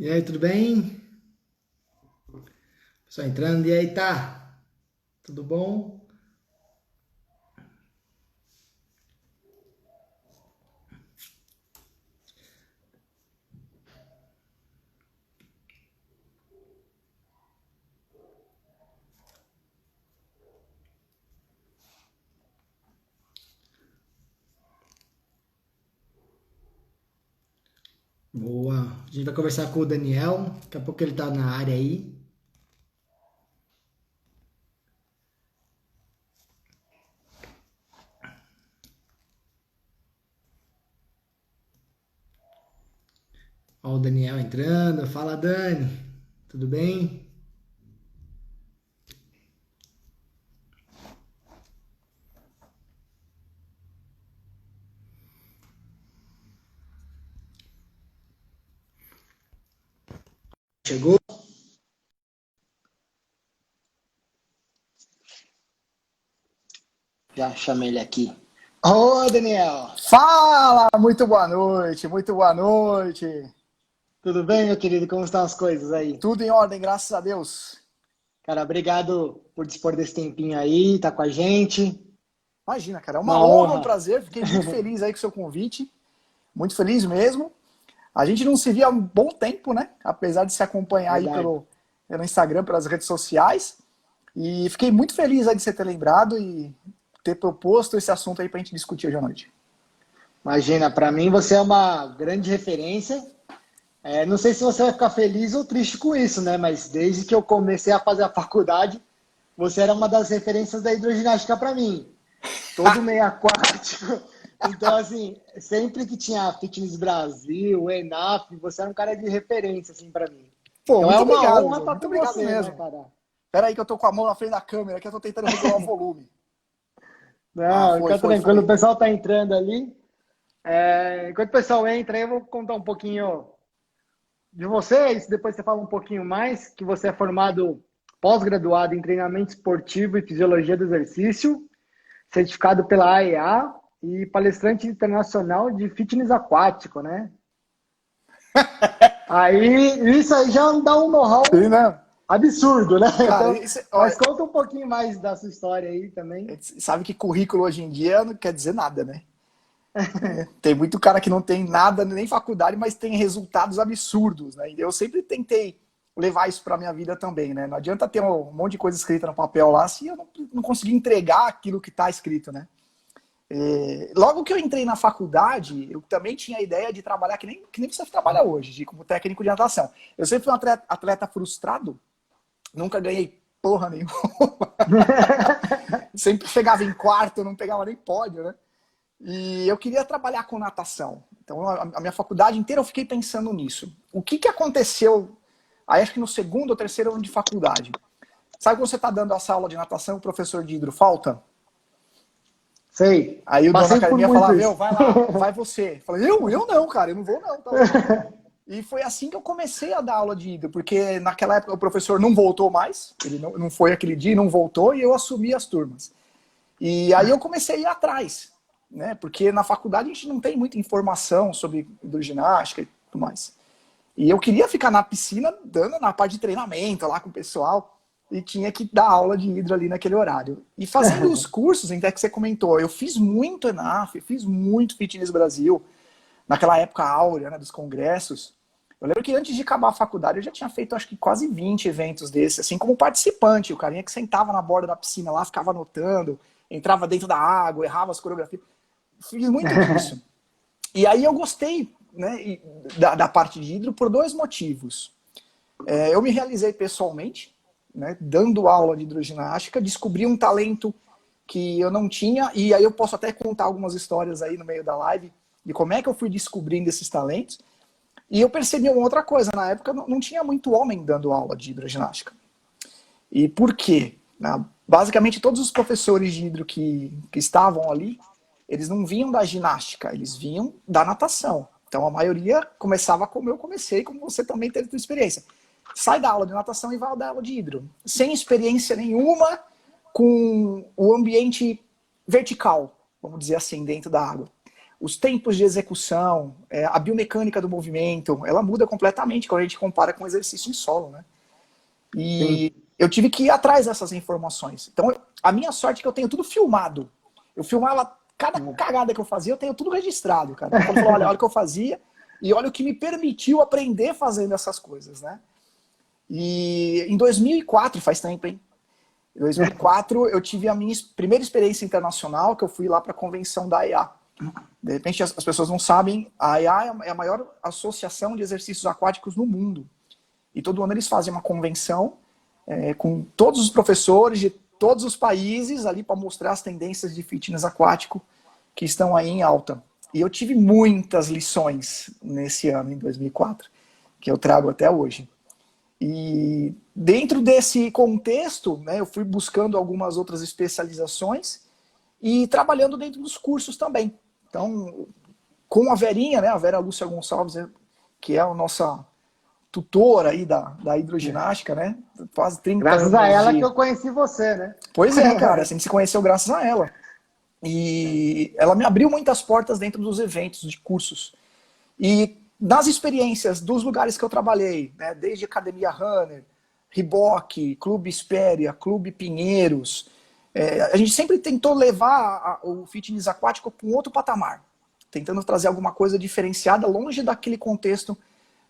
E aí, tudo bem? Pessoal entrando, e aí, tá? Tudo bom? Boa. A gente vai conversar com o Daniel, daqui a pouco ele tá na área aí. Ó, o Daniel entrando. Fala, Dani. Tudo bem? Chegou? Já chamei ele aqui. Ô, Daniel. Fala! Muito boa noite, muito boa noite. Tudo bem, meu querido? Como estão as coisas aí? Tudo em ordem, graças a Deus. Cara, obrigado por dispor desse tempinho aí, tá com a gente. Imagina, cara, é uma Uma honra, um honra. prazer. Fiquei muito feliz aí com o seu convite. Muito feliz mesmo. A gente não se via há um bom tempo, né? Apesar de se acompanhar aí Verdade. pelo Instagram, pelas redes sociais. E fiquei muito feliz aí de você ter lembrado e ter proposto esse assunto aí pra gente discutir hoje à noite. Imagina, pra mim você é uma grande referência. Não sei se você vai ficar feliz ou triste com isso, né? Mas desde que eu comecei a fazer a faculdade, você era uma das referências da hidroginástica para mim. Todo meio aquático. Então, assim, sempre que tinha Fitness Brasil, ENAF, você era um cara de referência, assim, para mim. Pô, Então é muito uma obrigado, honra meu. estar Muito com obrigado você, né, mesmo. cara? Pera aí que eu tô com a mão na frente da câmera, que eu tô tentando regular o volume. Ah, Não, foi, fica foi, tranquilo, o foi. pessoal tá entrando ali. Enquanto o pessoal entra, aí eu vou contar um pouquinho de vocês, depois você fala um pouquinho mais, que você é formado pós-graduado em treinamento esportivo e fisiologia do exercício, certificado pela AEA e palestrante internacional de fitness aquático, né? Aí, isso aí já dá um E, know-how né? absurdo, né? Cara, Então, isso, mas olha, conta um pouquinho mais da sua história aí também. sabe que currículo hoje em dia não quer dizer nada, né? Tem muito cara que não tem nada, nem faculdade, mas tem resultados absurdos, né? E eu sempre tentei levar isso para minha vida também, né? Não adianta ter um monte de coisa escrita no papel lá se eu não conseguir entregar aquilo que está escrito, né? Logo que eu entrei na faculdade, eu também tinha a ideia de trabalhar que nem você trabalha hoje, como técnico de natação. Eu sempre fui um atleta frustrado, nunca ganhei porra nenhuma. Sempre chegava em quarto, não pegava nem pódio, né? E eu queria trabalhar com natação. Então, a minha faculdade inteira eu fiquei pensando nisso. O que aconteceu, aí acho que no segundo ou terceiro ano de faculdade? Sabe quando você está dando essa aula de natação e o professor de hidro falta? Sei, Aí o dono da passei por academia muito falava, meu, isso. vai lá, vai você. Eu falei, eu não, cara, eu não vou não, tá louco. E foi assim que eu comecei a dar aula de hidro, porque naquela época o professor não voltou mais, ele não foi aquele dia, não voltou, e eu assumi as turmas. E aí eu comecei a ir atrás, né? Porque na faculdade a gente não tem muita informação sobre hidroginástica e tudo mais. E eu queria ficar na piscina dando na parte de treinamento lá com o pessoal e tinha que dar aula de hidro ali naquele horário. E fazendo os cursos, até que você comentou, eu fiz muito ENAF, fiz muito Fitness Brasil, naquela época áurea, né, dos congressos. Eu lembro que antes de acabar a faculdade eu já tinha feito acho que quase 20 eventos desses, assim como participante, o carinha que sentava na borda da piscina lá, ficava anotando, entrava dentro da água, errava as coreografias. Fiz muito disso. E aí eu gostei, né, da parte de hidro por dois motivos. Eu me realizei pessoalmente, né, dando aula de hidroginástica, descobri um talento que eu não tinha, e aí eu posso até contar algumas histórias aí no meio da live de como é que eu fui descobrindo esses talentos. E eu percebi uma outra coisa, na época não tinha muito homem dando aula de hidroginástica. E por quê? Basicamente todos os professores de hidro que estavam ali, eles não vinham da ginástica, eles vinham da natação. Então a maioria começava como eu comecei, como você também teve sua experiência. Sai da aula de natação e vai dar aula de hidro. Sem experiência nenhuma com o ambiente vertical, vamos dizer assim, dentro da água. os tempos de execução, a biomecânica do movimento, ela muda completamente quando a gente compara com exercício em solo, né? E Sim. eu tive que ir atrás dessas informações. Então, a minha sorte é que eu tenho tudo filmado. Eu filmava cada cagada que eu fazia, eu tenho tudo registrado, cara. Então, quando eu falo, olha o que eu fazia e olha o que me permitiu aprender fazendo essas coisas, né? E em 2004, faz tempo, hein? Em 2004, eu tive a minha primeira experiência internacional, que eu fui lá para a convenção da AIA. De repente, as pessoas não sabem, a AIA é a maior associação de exercícios aquáticos no mundo. E todo ano eles fazem uma convenção com todos os professores de todos os países ali para mostrar as tendências de fitness aquático que estão aí em alta. E eu tive muitas lições nesse ano, em 2004, que eu trago até hoje. E dentro desse contexto, né, eu fui buscando algumas outras especializações e trabalhando dentro dos cursos também. Então, com a Verinha, né, a Vera Lúcia Gonçalves, que é a nossa tutora aí da hidroginástica, né? Quase 30 Graças a anos ela que de... eu conheci você, né? Pois é, cara, a gente se conheceu graças a ela. E ela me abriu muitas portas dentro dos eventos, de cursos. E das experiências, dos lugares que eu trabalhei, né, desde Academia Runner, Riboc, Clube Espéria, Clube Pinheiros, a gente sempre tentou levar o fitness aquático para um outro patamar, tentando trazer alguma coisa diferenciada, longe daquele contexto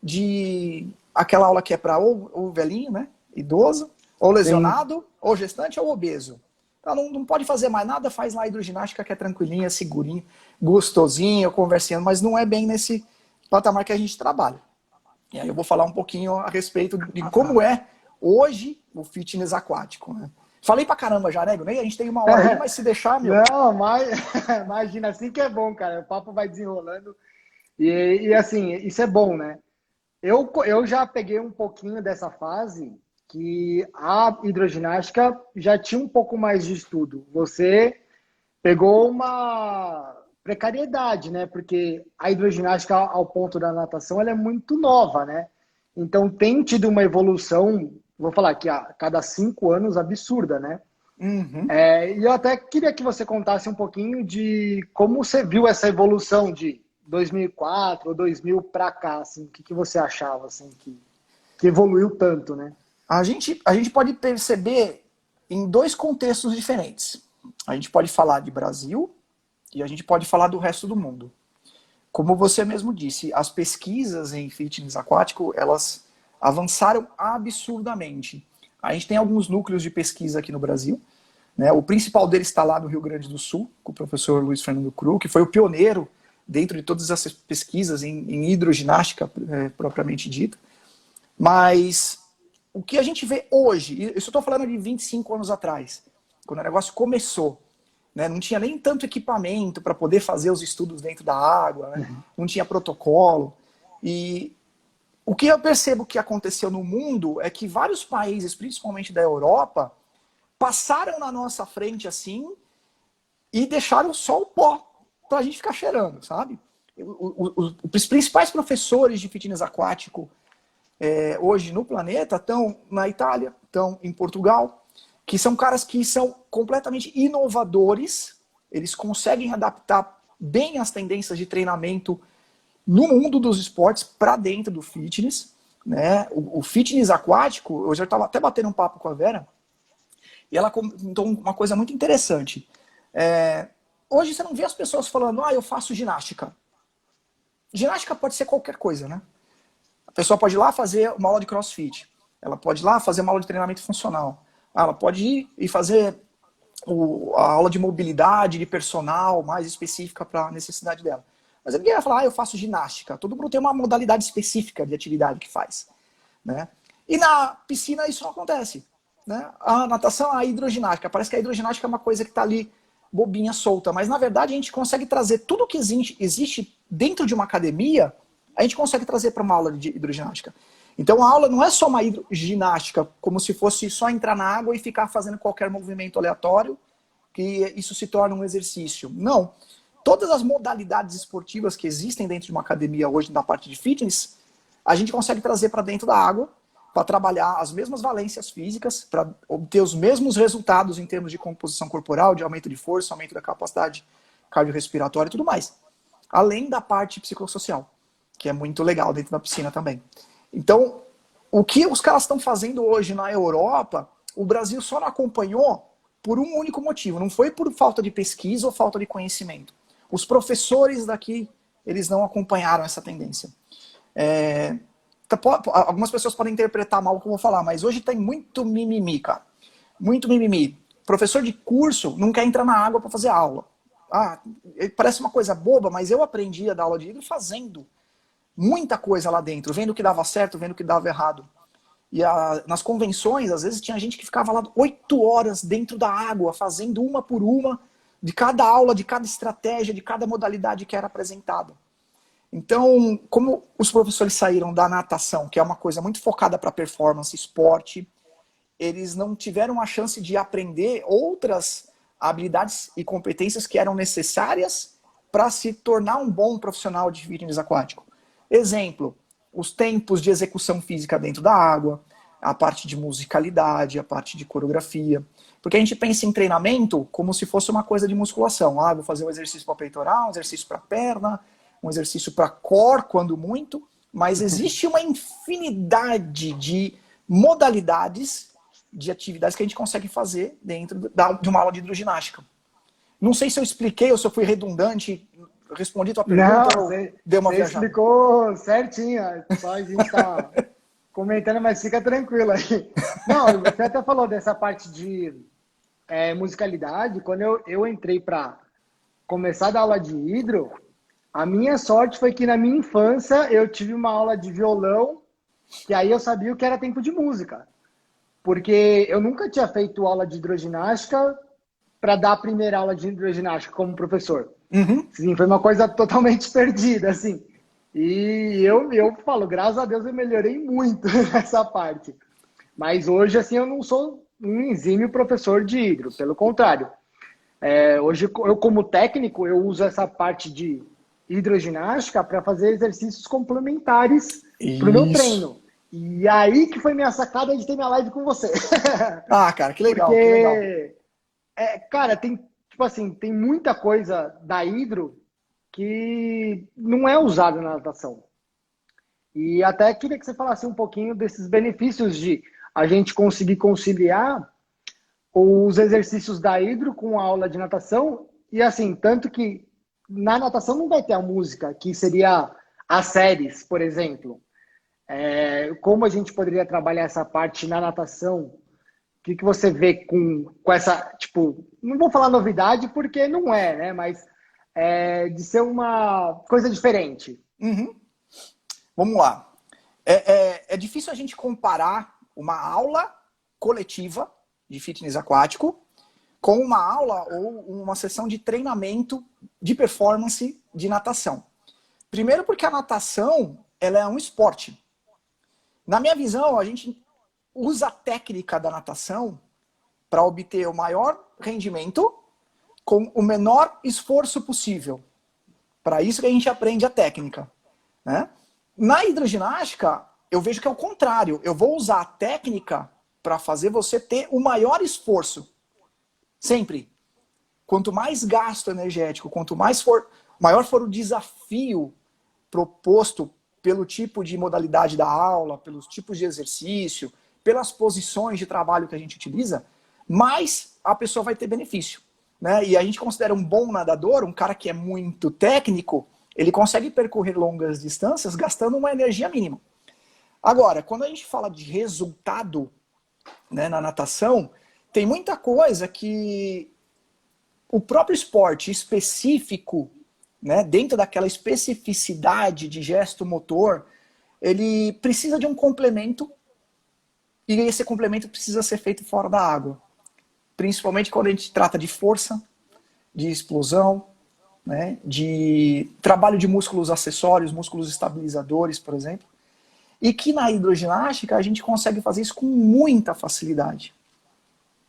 de aquela aula que é para ou velhinho, né, idoso, ou Sim. lesionado, ou gestante, ou obeso. Então, não pode fazer mais nada, faz lá a hidroginástica que é tranquilinha, segurinho, gostosinho, conversinha, mas não é bem nesse patamar que a gente trabalha. E aí eu vou falar um pouquinho a respeito de como é hoje o fitness aquático, né? Falei pra caramba já, né, Ney? A gente tem uma hora aí, mas se deixar, meu... Não, mas imagina, assim que é bom, cara. O papo vai desenrolando. E assim, isso é bom, né? Eu já peguei um pouquinho dessa fase que a hidroginástica já tinha um pouco mais de estudo. Você pegou uma precariedade, né? Porque a hidroginástica, ao ponto da natação, ela é muito nova, né? Então tem tido uma evolução, vou falar que a cada 5 anos, absurda, né? Uhum. E eu até queria que você contasse um pouquinho de como você viu essa evolução de 2004 ou 2000 para cá, assim, o que você achava, assim, que evoluiu tanto, né? A gente pode perceber em dois contextos diferentes. A gente pode falar de Brasil e a gente pode falar do resto do mundo. Como você mesmo disse, as pesquisas em fitness aquático, elas avançaram absurdamente. A gente tem alguns núcleos de pesquisa aqui no Brasil, né? O principal deles está lá no Rio Grande do Sul, com o professor Luiz Fernando Cru, que foi o pioneiro dentro de todas essas pesquisas em hidroginástica propriamente dita. Mas o que a gente vê hoje, isso eu estou falando de 25 anos atrás, quando o negócio começou, né? Não tinha nem tanto equipamento para poder fazer os estudos dentro da água, né? Não tinha protocolo. E o que eu percebo que aconteceu no mundo é que vários países, principalmente da Europa, passaram na nossa frente assim e deixaram só o pó para a gente ficar cheirando, sabe? Os principais professores de fitness aquático hoje no planeta estão na Itália, estão em Portugal, que são caras que são completamente inovadores, eles conseguem adaptar bem as tendências de treinamento no mundo dos esportes para dentro do fitness, né? O fitness aquático, eu já estava até batendo um papo com a Vera, e ela comentou uma coisa muito interessante. Hoje você não vê as pessoas falando, eu faço ginástica. Ginástica pode ser qualquer coisa, né? A pessoa pode ir lá fazer uma aula de crossfit. Ela pode ir lá fazer uma aula de treinamento funcional. Ela pode ir e fazer a aula de mobilidade, de personal, mais específica para a necessidade dela. Mas ninguém vai falar, eu faço ginástica. Todo mundo tem uma modalidade específica de atividade que faz, né? E na piscina isso não acontece, né? A natação, a hidroginástica. Parece que a hidroginástica é uma coisa que está ali bobinha, solta. Mas, na verdade, a gente consegue trazer tudo que existe dentro de uma academia, a gente consegue trazer para uma aula de hidroginástica. Então, a aula não é só uma hidroginástica, como se fosse só entrar na água e ficar fazendo qualquer movimento aleatório, que isso se torna um exercício. Não. Todas as modalidades esportivas que existem dentro de uma academia hoje, na parte de fitness, a gente consegue trazer para dentro da água, para trabalhar as mesmas valências físicas, para obter os mesmos resultados em termos de composição corporal, de aumento de força, aumento da capacidade cardiorrespiratória e tudo mais. além da parte psicossocial, que é muito legal dentro da piscina também. Então, o que os caras estão fazendo hoje na Europa, o Brasil só não acompanhou por um único motivo. Não foi por falta de pesquisa ou falta de conhecimento. Os professores daqui, eles não acompanharam essa tendência. Algumas pessoas podem interpretar mal o que eu vou falar, mas hoje tem muito mimimi, cara. Muito mimimi. Professor de curso não quer entrar na água para fazer aula. Parece uma coisa boba, mas eu aprendi a dar aula de hidro fazendo muita coisa lá dentro, vendo o que dava certo, vendo o que dava errado. E nas convenções, às vezes, tinha gente que ficava lá 8 horas dentro da água, fazendo uma por uma, de cada aula, de cada estratégia, de cada modalidade que era apresentada. Então, como os professores saíram da natação, que é uma coisa muito focada para performance, esporte, eles não tiveram a chance de aprender outras habilidades e competências que eram necessárias para se tornar um bom profissional de fitness aquático. Exemplo, os tempos de execução física dentro da água, a parte de musicalidade, a parte de coreografia. Porque a gente pensa em treinamento como se fosse uma coisa de musculação. Vou fazer um exercício para peitoral, um exercício para perna, um exercício para core, quando muito. Mas existe uma infinidade de modalidades, de atividades que a gente consegue fazer dentro de uma aula de hidroginástica. Não sei se eu expliquei ou se eu fui redundante, respondi tua pergunta. Não, ou deu uma você viajada? explicou certinho. Só a gente tá comentando, mas fica tranquilo aí. Não, você até falou dessa parte de musicalidade. Quando eu entrei para começar a dar aula de hidro, a minha sorte foi que na minha infância eu tive uma aula de violão, que aí eu sabia o que era tempo de música. Porque eu nunca tinha feito aula de hidroginástica para dar a primeira aula de hidroginástica como professor. Uhum. Sim, foi uma coisa totalmente perdida, assim. E eu falo, graças a Deus eu melhorei muito nessa parte. Mas hoje, assim, eu não sou um exímio professor de hidro, pelo contrário. Hoje, eu como técnico, eu uso essa parte de hidroginástica para fazer exercícios complementares para o meu treino. E aí que foi minha sacada de ter minha live com você. Cara, que legal, Porque, que legal. cara, tipo assim, tem muita coisa da hidro que não é usada na natação. E até queria que você falasse um pouquinho desses benefícios de a gente conseguir conciliar os exercícios da hidro com a aula de natação. E assim, tanto que na natação não vai ter a música, que seria as séries, por exemplo. Como a gente poderia trabalhar essa parte na natação? O que você vê com essa, tipo, não vou falar novidade porque não é, né? Mas de ser uma coisa diferente. Uhum. Vamos lá. É difícil a gente comparar uma aula coletiva de fitness aquático com uma aula ou uma sessão de treinamento de performance de natação. Primeiro porque a natação, ela é um esporte. Na minha visão, a gente usa a técnica da natação para obter o maior rendimento com o menor esforço possível. Para isso que a gente aprende a técnica, né? Na hidroginástica, eu vejo que é o contrário. Eu vou usar a técnica para fazer você ter o maior esforço. Sempre. Quanto mais gasto energético, quanto maior for o desafio proposto pelo tipo de modalidade da aula, pelos tipos de exercício, pelas posições de trabalho que a gente utiliza, mais a pessoa vai ter benefício, né? E a gente considera um bom nadador, um cara que é muito técnico, ele consegue percorrer longas distâncias gastando uma energia mínima. Agora, quando a gente fala de resultado, né, na natação, tem muita coisa que o próprio esporte específico, né, dentro daquela especificidade de gesto motor, ele precisa de um complemento e esse complemento precisa ser feito fora da água. Principalmente quando a gente trata de força, de explosão, né, de trabalho de músculos acessórios, músculos estabilizadores, por exemplo. E que na hidroginástica a gente consegue fazer isso com muita facilidade,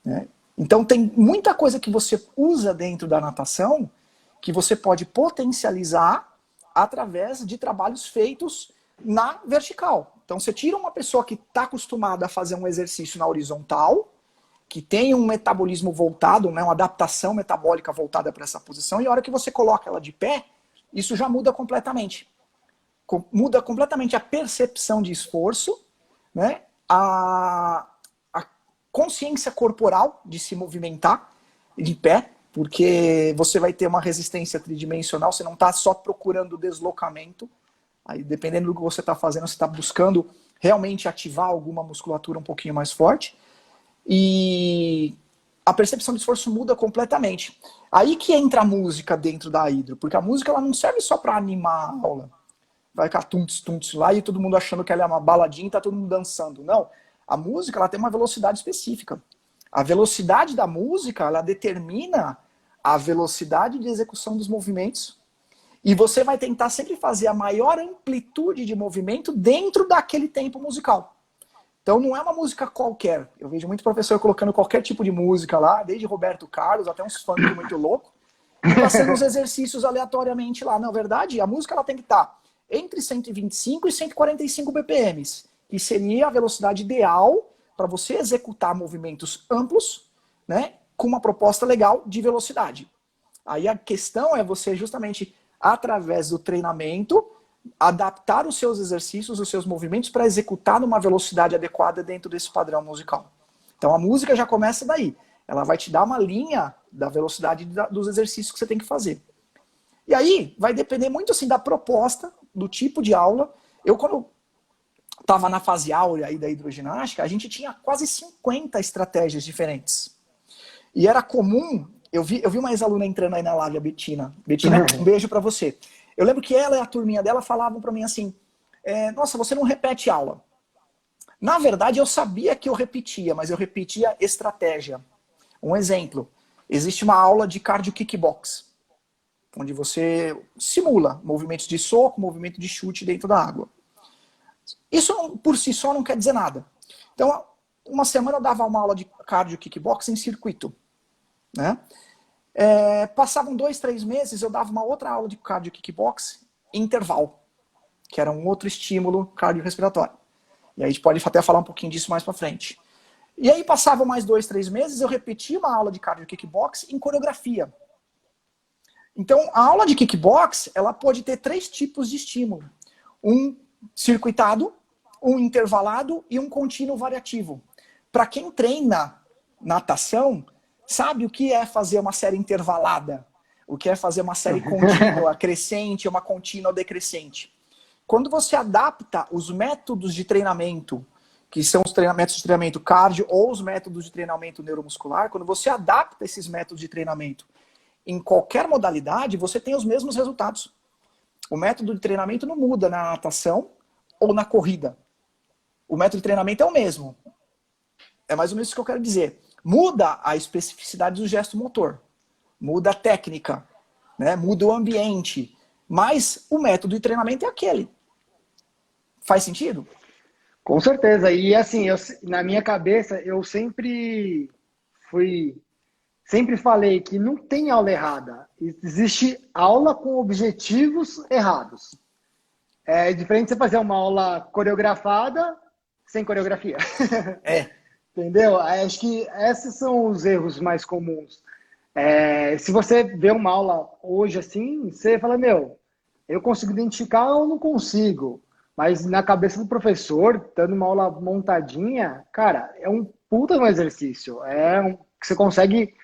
né? Então tem muita coisa que você usa dentro da natação que você pode potencializar através de trabalhos feitos na vertical. Então você tira uma pessoa que está acostumada a fazer um exercício na horizontal, que tem um metabolismo voltado, né, uma adaptação metabólica voltada para essa posição, e a hora que você coloca ela de pé, isso já muda completamente. Muda completamente a percepção de esforço, né? A consciência corporal de se movimentar de pé, porque você vai ter uma resistência tridimensional, você não está só procurando deslocamento, aí dependendo do que você está fazendo, você está buscando realmente ativar alguma musculatura um pouquinho mais forte, e a percepção de esforço muda completamente. Aí que entra a música dentro da hidro, porque a música ela não serve só para animar a aula, vai ficar tuntos lá e todo mundo achando que ela é uma baladinha e tá todo mundo dançando. Não, a música ela tem uma velocidade específica. A velocidade da música, ela determina a velocidade de execução dos movimentos e você vai tentar sempre fazer a maior amplitude de movimento dentro daquele tempo musical. Então não é uma música qualquer. Eu vejo muito professor colocando qualquer tipo de música lá, desde Roberto Carlos até uns funk muito louco, e passando os exercícios aleatoriamente lá. Na verdade, a música ela tem que estar entre 125 e 145 BPM, que seria a velocidade ideal para você executar movimentos amplos, né, com uma proposta legal de velocidade. Aí a questão é você justamente, através do treinamento, adaptar os seus exercícios, os seus movimentos para executar numa velocidade adequada dentro desse padrão musical. Então a música já começa daí. Ela vai te dar uma linha da velocidade dos exercícios que você tem que fazer. E aí vai depender muito assim da proposta, do tipo de aula. Eu, quando estava na fase áurea aí da hidroginástica, a gente tinha quase 50 estratégias diferentes. E era comum, eu vi uma ex-aluna entrando aí na live, a Betina. Betina, um beijo para você. Eu lembro que ela e a turminha dela falavam para mim assim, nossa, você não repete aula. Na verdade, eu sabia que eu repetia, mas eu repetia estratégia. Um exemplo, existe uma aula de cardio kickbox, onde você simula movimentos de soco, movimento de chute dentro da água. Isso por si só não quer dizer nada. Então, uma semana eu dava uma aula de cardio kickbox em circuito, né? Passavam 2, 3 meses, eu dava uma outra aula de cardio kickbox em intervalo, que era um outro estímulo cardiorrespiratório. E aí a gente pode até falar um pouquinho disso mais pra frente. E aí passavam mais 2, 3 meses, eu repetia uma aula de cardio kickbox em coreografia. Então, a aula de kickbox, ela pode ter 3 tipos de estímulo. Um circuitado, um intervalado e um contínuo variativo. Para quem treina natação, sabe o que é fazer uma série intervalada, o que é fazer uma série contínua, crescente, uma contínua decrescente. Quando você adapta os métodos de treinamento, que são os métodos de treinamento cardio ou os métodos de treinamento neuromuscular, quando você adapta esses métodos de treinamento em qualquer modalidade, você tem os mesmos resultados. O método de treinamento não muda na natação ou na corrida. O método de treinamento é o mesmo. É mais ou menos isso que eu quero dizer. Muda a especificidade do gesto motor. Muda a técnica. Né? Muda o ambiente. Mas o método de treinamento é aquele. Faz sentido? Com certeza. E assim, na minha cabeça, eu sempre falei que não tem aula errada. Existe aula com objetivos errados. É diferente você fazer uma aula coreografada sem coreografia. Entendeu? Acho que esses são os erros mais comuns. Se você vê uma aula hoje assim, você fala, eu consigo identificar ou não consigo. Mas na cabeça do professor, dando uma aula montadinha, cara, é um puta no exercício. Que você consegue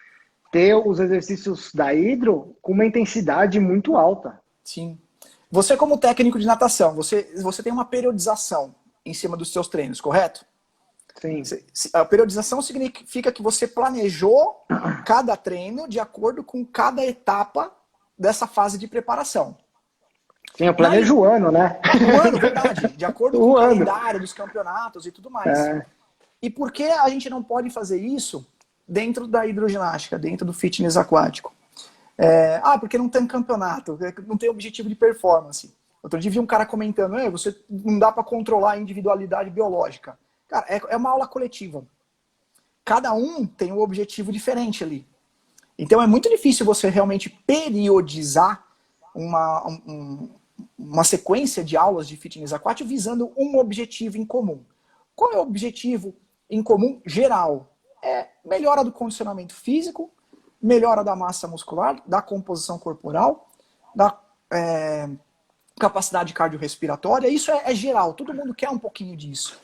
ter os exercícios da hidro com uma intensidade muito alta. Sim. Você, como técnico de natação, você tem uma periodização em cima dos seus treinos, correto? Sim. A periodização significa que você planejou cada treino de acordo com cada etapa dessa fase de preparação. Sim, eu planejo o ano, né? O ano, verdade. De acordo com o calendário dos campeonatos e tudo mais. E por que a gente não pode fazer isso dentro da hidroginástica, dentro do fitness aquático? Porque não tem campeonato, não tem objetivo de performance. Outro dia vi um cara comentando, você não dá para controlar a individualidade biológica. Cara, é uma aula coletiva. Cada um tem um objetivo diferente ali. Então é muito difícil você realmente periodizar uma sequência de aulas de fitness aquático visando um objetivo em comum. Qual é o objetivo em comum geral? É melhora do condicionamento físico, melhora da massa muscular, da composição corporal, da capacidade cardiorrespiratória, isso é geral, todo mundo quer um pouquinho disso.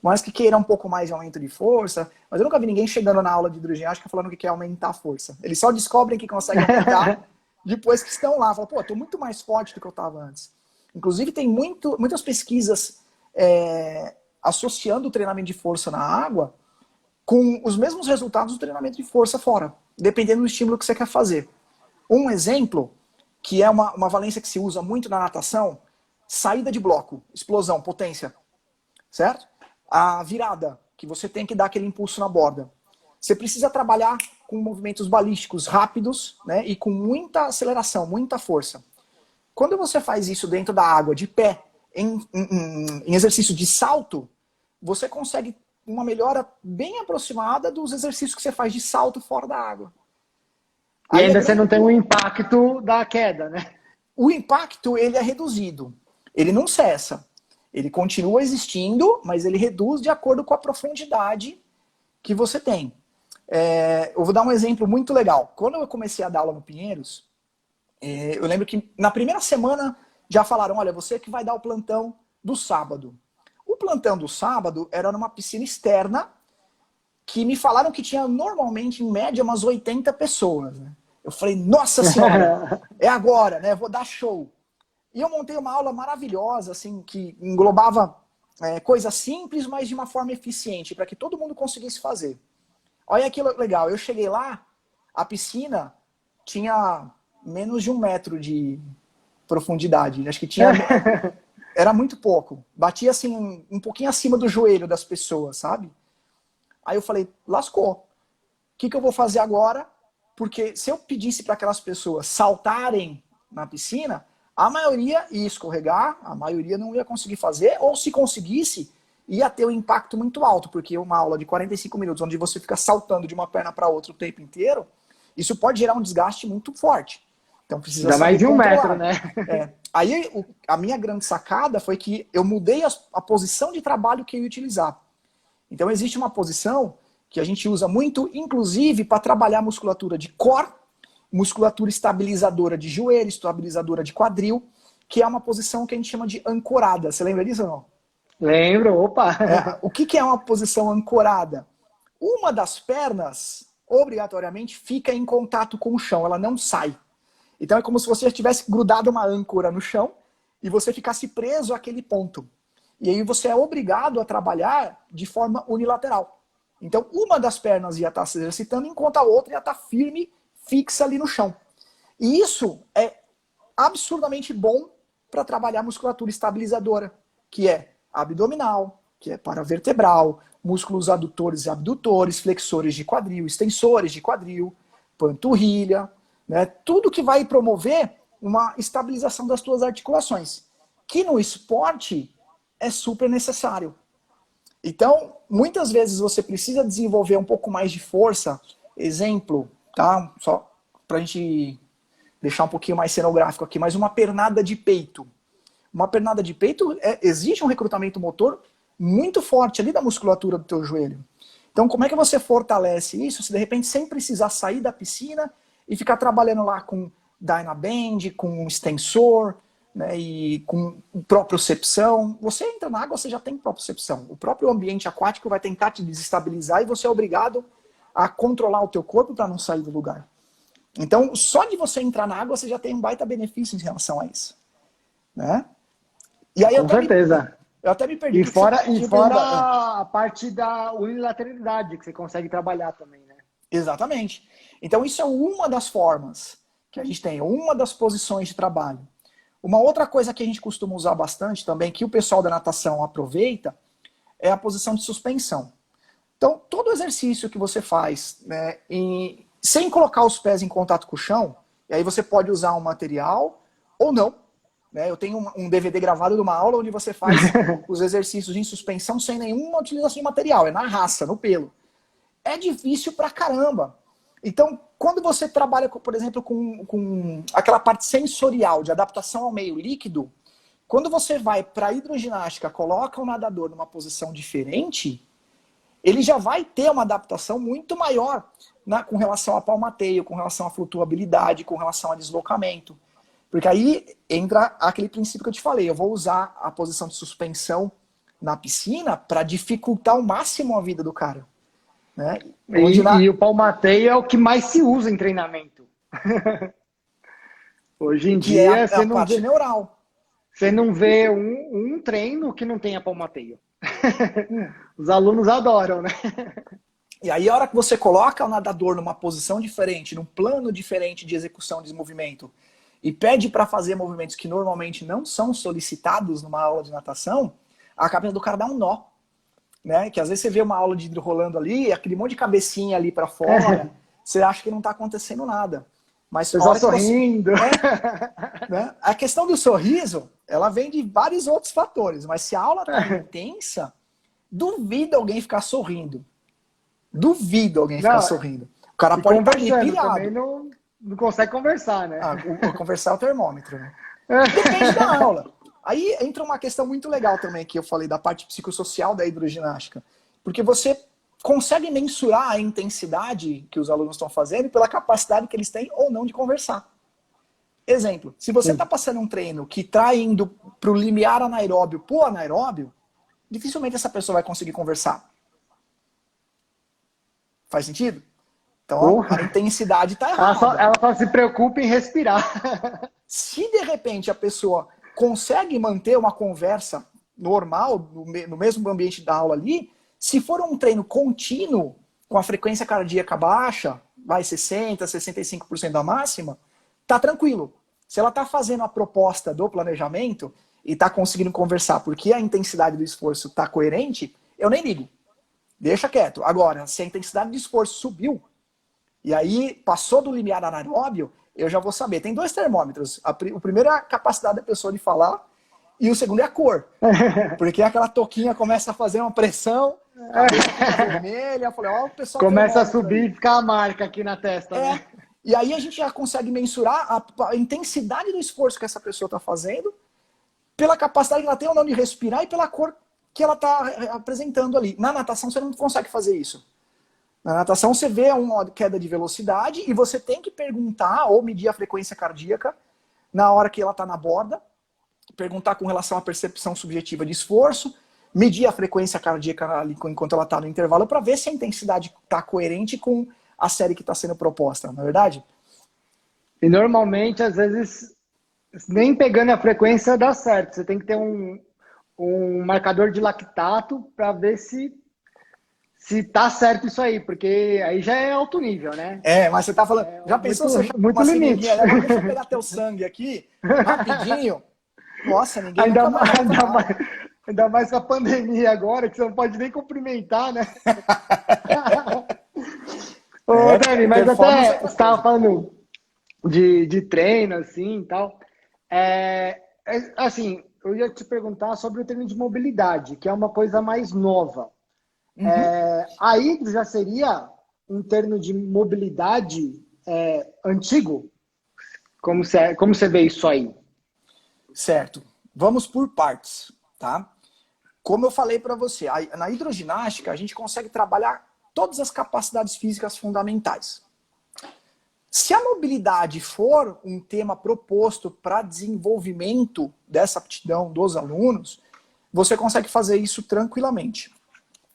Mas que queira um pouco mais de aumento de força, mas eu nunca vi ninguém chegando na aula de hidroginástica falando que quer aumentar a força. Eles só descobrem que conseguem aumentar depois que estão lá. Falam, pô, estou muito mais forte do que eu estava antes. Inclusive, tem muitas pesquisas associando o treinamento de força na água com os mesmos resultados do treinamento de força fora, dependendo do estímulo que você quer fazer. Um exemplo, que é uma valência que se usa muito na natação, saída de bloco, explosão, potência, certo? A virada, que você tem que dar aquele impulso na borda. Você precisa trabalhar com movimentos balísticos rápidos, né, e com muita aceleração, muita força. Quando você faz isso dentro da água, de pé, em exercício de salto, você consegue uma melhora bem aproximada dos exercícios que você faz de salto fora da água. E ainda você não tem o impacto da queda, né? O impacto, ele é reduzido. Ele não cessa. Ele continua existindo, mas ele reduz de acordo com a profundidade que você tem. Eu vou dar um exemplo muito legal. Quando eu comecei a dar aula no Pinheiros, eu lembro que na primeira semana já falaram, olha, você que vai dar o plantão do sábado. O plantão do sábado era numa piscina externa que me falaram que tinha normalmente, em média, umas 80 pessoas. Né? Eu falei, nossa senhora, é agora, né? Vou dar show. E eu montei uma aula maravilhosa, assim, que englobava coisas simples, mas de uma forma eficiente, para que todo mundo conseguisse fazer. Olha que legal, eu cheguei lá, a piscina tinha menos de 1 metro de profundidade. Acho que tinha... Era muito pouco. Batia, assim, um pouquinho acima do joelho das pessoas, sabe? Aí eu falei, lascou. O que eu vou fazer agora? Porque se eu pedisse para aquelas pessoas saltarem na piscina, a maioria ia escorregar, a maioria não ia conseguir fazer, ou se conseguisse, ia ter um impacto muito alto, porque uma aula de 45 minutos, onde você fica saltando de uma perna para outra o tempo inteiro, isso pode gerar um desgaste muito forte. Então precisa saber mais de 1 controlar. metro, né? Aí a minha grande sacada foi que eu mudei a posição de trabalho que eu ia utilizar. Então existe uma posição que a gente usa muito, inclusive para trabalhar musculatura de core, musculatura estabilizadora de joelho, estabilizadora de quadril, que é uma posição que a gente chama de ancorada. Você lembra disso ou não? Lembro, opa! O que é uma posição ancorada? Uma das pernas, obrigatoriamente, fica em contato com o chão, ela não sai. Então é como se você tivesse grudado uma âncora no chão e você ficasse preso àquele ponto. E aí você é obrigado a trabalhar de forma unilateral. Então uma das pernas ia estar se exercitando enquanto a outra ia estar firme, fixa ali no chão. E isso é absurdamente bom para trabalhar musculatura estabilizadora, que é abdominal, que é paravertebral, músculos adutores e abdutores, flexores de quadril, extensores de quadril, panturrilha, né? Tudo que vai promover uma estabilização das tuas articulações, que no esporte é super necessário. Então, muitas vezes você precisa desenvolver um pouco mais de força. Exemplo, tá? Só pra gente deixar um pouquinho mais cenográfico aqui, mas uma pernada de peito. Uma pernada de peito exige um recrutamento motor muito forte ali da musculatura do teu joelho. Então, como é que você fortalece isso se de repente sem precisar sair da piscina e ficar trabalhando lá com Dynaband, com extensor, né, e com propriocepção? Você entra na água, você já tem propriocepção. O próprio ambiente aquático vai tentar te desestabilizar e você é obrigado a controlar o teu corpo para não sair do lugar. Então, só de você entrar na água, você já tem um baita benefício em relação a isso. Né? E aí Com certeza. Eu até me perdi. E fora a parte da unilateralidade, que você consegue trabalhar também, né? Exatamente. Então isso é uma das formas que a gente tem, uma das posições de trabalho. Uma outra coisa que a gente costuma usar bastante também, que o pessoal da natação aproveita, é a posição de suspensão. Então, todo exercício que você faz, né, sem colocar os pés em contato com o chão, e aí você pode usar um material ou não. Né? Eu tenho um DVD gravado de uma aula onde você faz os exercícios em suspensão sem nenhuma utilização de material, é na raça, no pelo. É difícil pra caramba. Então, quando você trabalha, por exemplo, com aquela parte sensorial de adaptação ao meio líquido, quando você vai para a hidroginástica, coloca o nadador numa posição diferente, ele já vai ter uma adaptação muito maior, né, com relação a palmateio, com relação à flutuabilidade, com relação a deslocamento. Porque aí entra aquele princípio que eu te falei. Eu vou usar a posição de suspensão na piscina para dificultar ao máximo a vida do cara. Né? E o palmateio é o que mais se usa em treinamento. Hoje em que é dia, a parte neural. você não vê um treino que não tenha palmateio. Os alunos adoram, né? E aí, a hora que você coloca o nadador numa posição diferente, num plano diferente de execução de movimento, e pede para fazer movimentos que normalmente não são solicitados numa aula de natação, a cabeça do cara dá um nó. Né? Que às vezes você vê uma aula de hidro rolando ali, aquele monte de cabecinha ali para fora, você acha que não está acontecendo nada. Mas pessoal sorrindo. Né? A questão do sorriso, ela vem de vários outros fatores, mas se a aula está intensa, duvido alguém ficar sorrindo. Duvido alguém ficar sorrindo. O cara pode estar ali pilhado. Também não consegue conversar, né? Conversar é o termômetro, né? Depende da aula. Aí entra uma questão muito legal também, que eu falei da parte psicossocial da hidroginástica. Porque você consegue mensurar a intensidade que os alunos estão fazendo pela capacidade que eles têm ou não de conversar. Exemplo, se você está passando um treino que está indo para o limiar anaeróbio para o anaeróbio, dificilmente essa pessoa vai conseguir conversar. Faz sentido? Então a intensidade está errada. Ela só se preocupa em respirar. Se de repente a pessoa consegue manter uma conversa normal, no mesmo ambiente da aula ali, se for um treino contínuo, com a frequência cardíaca baixa, vai 60%, 65% da máxima, tá tranquilo. Se ela tá fazendo a proposta do planejamento e tá conseguindo conversar porque a intensidade do esforço tá coerente, eu nem ligo. Deixa quieto. Agora, se a intensidade do esforço subiu, e aí passou do limiar anaeróbio, eu já vou saber. Tem dois termômetros. O primeiro é a capacidade da pessoa de falar e o segundo é a cor. Porque aquela touquinha começa a fazer uma pressão, a cabeça fica vermelha. Eu falei, ó, o pessoal começa a subir e ficar a marca aqui na testa. Né? E aí a gente já consegue mensurar a intensidade do esforço que essa pessoa está fazendo, pela capacidade que ela tem ou não de respirar e pela cor que ela está apresentando ali. Na natação você não consegue fazer isso. Na natação você vê uma queda de velocidade e você tem que perguntar ou medir a frequência cardíaca na hora que ela está na borda, perguntar com relação à percepção subjetiva de esforço, medir a frequência cardíaca ali enquanto ela está no intervalo para ver se a intensidade está coerente com a série que está sendo proposta, não é verdade? E normalmente, às vezes, nem pegando a frequência dá certo. Você tem que ter um marcador de lactato para ver se tá certo isso aí, porque aí já é alto nível, né? Mas você tá falando... já pensou muito, você chama muito uma limite. seringuinha? Deixa eu pegar teu sangue aqui, rapidinho. Nossa, ninguém ainda mais com a pandemia agora, que você não pode nem cumprimentar, né? Ô, Dani, mas até você estava falando de treino, assim, e tal. Assim, eu ia te perguntar sobre o treino de mobilidade, que é uma coisa mais nova. Uhum. A hidro já seria um termo de mobilidade antigo? Como você vê isso aí? Certo. Vamos por partes, tá? Como eu falei para você, na hidroginástica a gente consegue trabalhar todas as capacidades físicas fundamentais. Se a mobilidade for um tema proposto para desenvolvimento dessa aptidão dos alunos, você consegue fazer isso tranquilamente.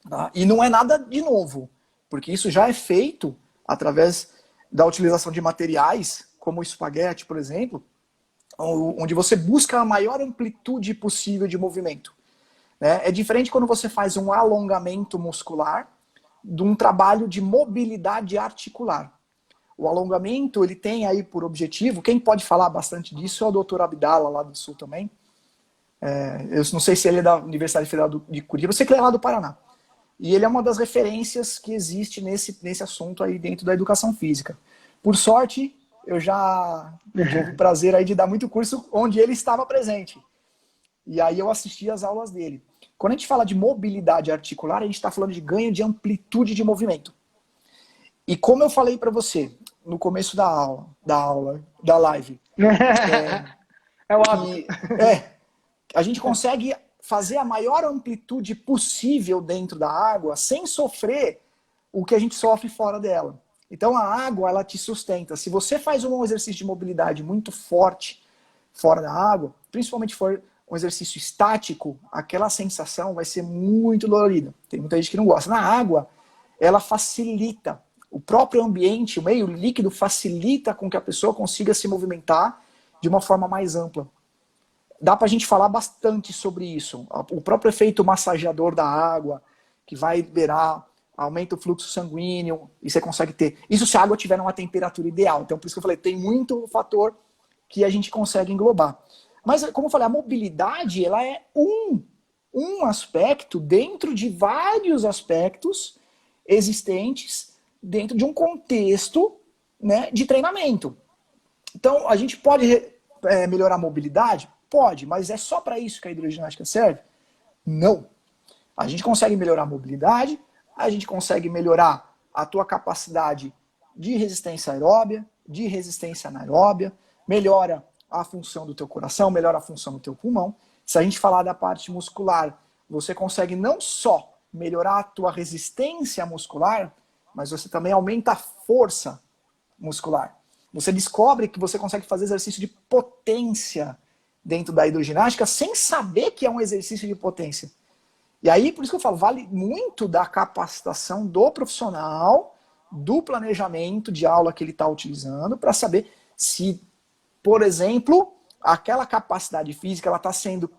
Tá? E não é nada de novo, porque isso já é feito através da utilização de materiais, como o espaguete, por exemplo, onde você busca a maior amplitude possível de movimento. Né? É diferente quando você faz um alongamento muscular de um trabalho de mobilidade articular. O alongamento, ele tem aí por objetivo, quem pode falar bastante disso é o Dr. Abdala, lá do Sul também. Eu não sei se ele é da Universidade Federal de Curitiba, eu sei que ele é lá do Paraná. E ele é uma das referências que existe nesse assunto aí dentro da educação física. Por sorte, eu já tive o prazer aí de dar muito curso onde ele estava presente. E aí eu assisti às aulas dele. Quando a gente fala de mobilidade articular, a gente está falando de ganho de amplitude de movimento. E como eu falei para você no começo da live, é o hábito. A gente consegue fazer a maior amplitude possível dentro da água sem sofrer o que a gente sofre fora dela. Então a água, ela te sustenta. Se você faz um exercício de mobilidade muito forte, fora da água, principalmente se for um exercício estático, aquela sensação vai ser muito dolorida. Tem muita gente que não gosta. Na água, ela facilita. O próprio ambiente, o meio líquido, facilita com que a pessoa consiga se movimentar de uma forma mais ampla. Dá pra gente falar bastante sobre isso. O próprio efeito massageador da água, que vai liberar, aumenta o fluxo sanguíneo, e você consegue ter. Isso se a água estiver numa temperatura ideal. Então, por isso que eu falei, tem muito fator que a gente consegue englobar. Mas, como eu falei, a mobilidade, ela é um aspecto dentro de vários aspectos existentes dentro de um contexto, né, de treinamento. Então, a gente pode melhorar a mobilidade? Pode, mas é só para isso que a hidroginástica serve? Não. A gente consegue melhorar a mobilidade, a gente consegue melhorar a tua capacidade de resistência aeróbia, de resistência anaeróbia, melhora a função do teu coração, melhora a função do teu pulmão. Se a gente falar da parte muscular, você consegue não só melhorar a tua resistência muscular, mas você também aumenta a força muscular. Você descobre que você consegue fazer exercício de potência dentro da hidroginástica sem saber que é um exercício de potência. E aí, por isso que eu falo, vale muito da capacitação do profissional, do planejamento de aula que ele está utilizando, para saber se, por exemplo, aquela capacidade física ela está sendo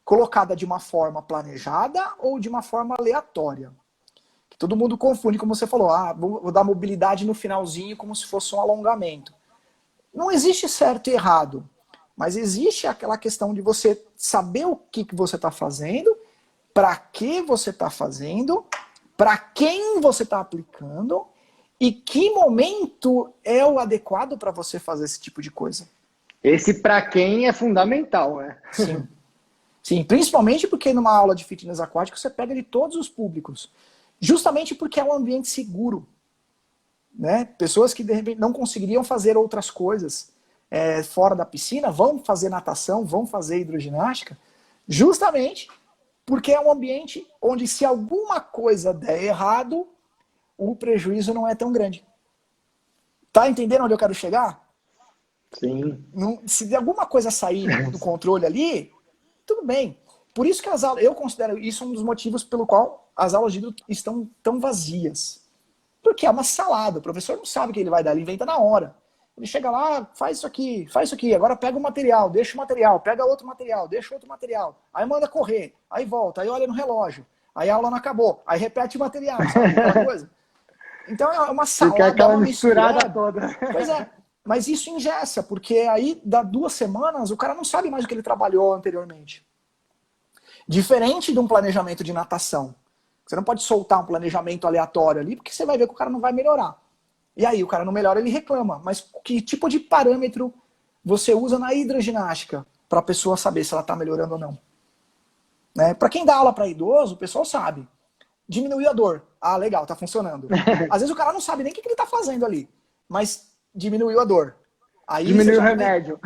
colocada de uma forma planejada ou de uma forma aleatória. Todo mundo confunde, como você falou, vou dar mobilidade no finalzinho como se fosse um alongamento. Não existe certo e errado, mas existe aquela questão de você saber o que você está fazendo, para que você está fazendo, para quem você está aplicando e que momento é o adequado para você fazer esse tipo de coisa. Esse para quem é fundamental, né? Sim. Sim, principalmente porque numa aula de fitness aquático você pega de todos os públicos. Justamente porque é um ambiente seguro. Né? Pessoas que de repente não conseguiriam fazer outras coisas fora da piscina, vão fazer natação, vão fazer hidroginástica, justamente porque é um ambiente onde se alguma coisa der errado, o prejuízo não é tão grande. Tá entendendo onde eu quero chegar? Sim. Se de alguma coisa sair do controle ali, tudo bem. Por isso que as aulas, eu considero isso um dos motivos pelo qual as aulas de hidro estão tão vazias. Porque é uma salada, o professor não sabe o que ele vai dar, ele inventa na hora. Ele chega lá, faz isso aqui, agora pega o material, deixa o material, pega outro material, deixa outro material, aí manda correr, aí volta, aí olha no relógio, aí a aula não acabou, aí repete o material, sabe aquela coisa? Então é uma salada, aquela uma misturada toda. Pois é, mas isso engessa, porque aí dá 2 semanas, o cara não sabe mais o que ele trabalhou anteriormente. Diferente de um planejamento de natação. Você não pode soltar um planejamento aleatório ali, porque você vai ver que o cara não vai melhorar. E aí o cara não melhora, ele reclama. Mas que tipo de parâmetro você usa na hidroginástica para a pessoa saber se ela está melhorando ou não? Né? Para quem dá aula para idoso, o pessoal sabe. Diminuiu a dor. Ah, legal, tá funcionando. Às vezes o cara não sabe nem o que ele tá fazendo ali, mas diminuiu a dor. Aí diminuiu o remédio.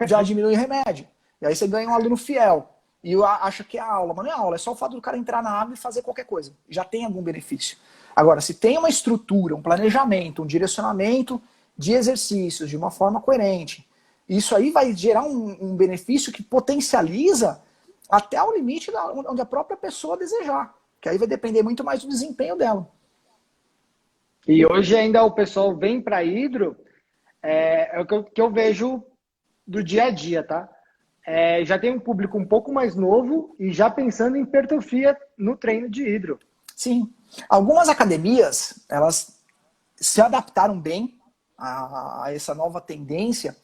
Já diminui o remédio. E aí você ganha um aluno fiel. E acha que é a aula, mas não é aula, é só o fato do cara entrar na água e fazer qualquer coisa. Já tem algum benefício. Agora, se tem uma estrutura, um planejamento, um direcionamento de exercícios de uma forma coerente, isso aí vai gerar um benefício que potencializa até o limite onde a própria pessoa desejar. Que aí vai depender muito mais do desempenho dela. E hoje ainda o pessoal vem para hidro, é o que eu vejo do dia a dia, tá? Já tem um público um pouco mais novo e já pensando em hipertrofia no treino de hidro. Sim. Algumas academias, elas se adaptaram bem a essa nova tendência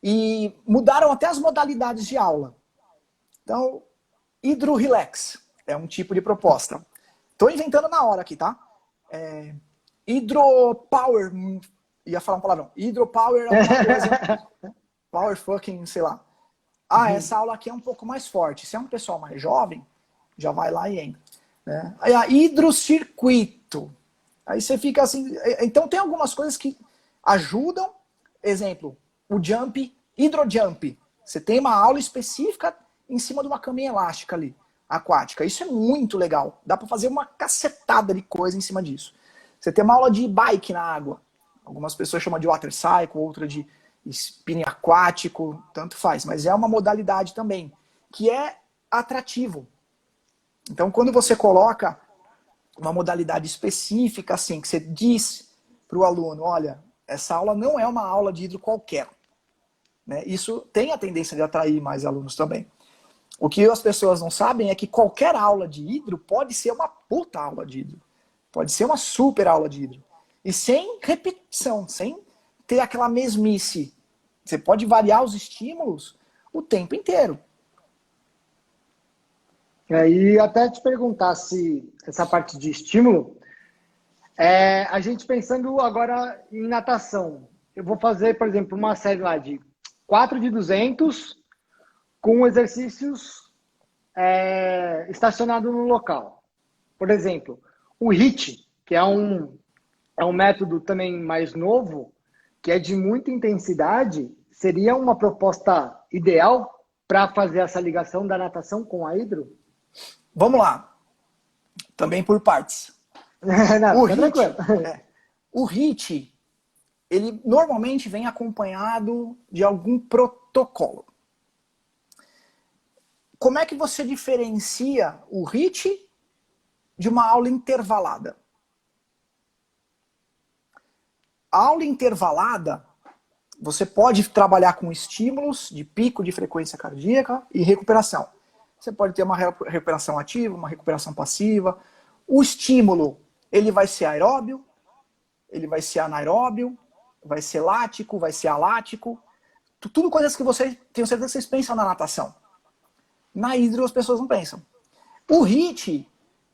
e mudaram até as modalidades de aula. Então, Hydro Relax é um tipo de proposta. Estou inventando na hora aqui, tá? Hydro Power, ia falar um palavrão. Hydro Power é alguma coisa. Power fucking, sei lá. Essa aula aqui é um pouco mais forte. Se é um pessoal mais jovem, já vai lá e entra. Né? Aí a hidrocircuito. Aí você fica assim... Então tem algumas coisas que ajudam. Exemplo, o jump, hidrojump. Você tem uma aula específica em cima de uma caminha elástica ali, aquática. Isso é muito legal. Dá para fazer uma cacetada de coisa em cima disso. Você tem uma aula de bike na água. Algumas pessoas chamam de water cycle, outra de spinning aquático, tanto faz. Mas é uma modalidade também, que é atrativo. Então, quando você coloca uma modalidade específica, assim, que você diz para o aluno, olha, essa aula não é uma aula de hidro qualquer. Né? Isso tem a tendência de atrair mais alunos também. O que as pessoas não sabem é que qualquer aula de hidro pode ser uma puta aula de hidro. Pode ser uma super aula de hidro. E sem repetição, sem ter aquela mesmice. Você pode variar os estímulos o tempo inteiro. E até te perguntar se essa parte de estímulo, a gente pensando agora em natação. Eu vou fazer, por exemplo, uma série lá de 4 de 200 com exercícios estacionado no local. Por exemplo, o HIIT, que é um método também mais novo, que é de muita intensidade, seria uma proposta ideal para fazer essa ligação da natação com a hidro? Vamos lá. Também por partes. Não, o HIIT, ele normalmente vem acompanhado de algum protocolo. Como é que você diferencia o HIIT de uma aula intervalada? A aula intervalada, você pode trabalhar com estímulos de pico de frequência cardíaca e recuperação. Você pode ter uma recuperação ativa, uma recuperação passiva. O estímulo, ele vai ser aeróbio, ele vai ser anaeróbio, vai ser lático, vai ser alático. Tudo coisas que você, tenho certeza que vocês pensam na natação. Na hidro as pessoas não pensam. O HIIT,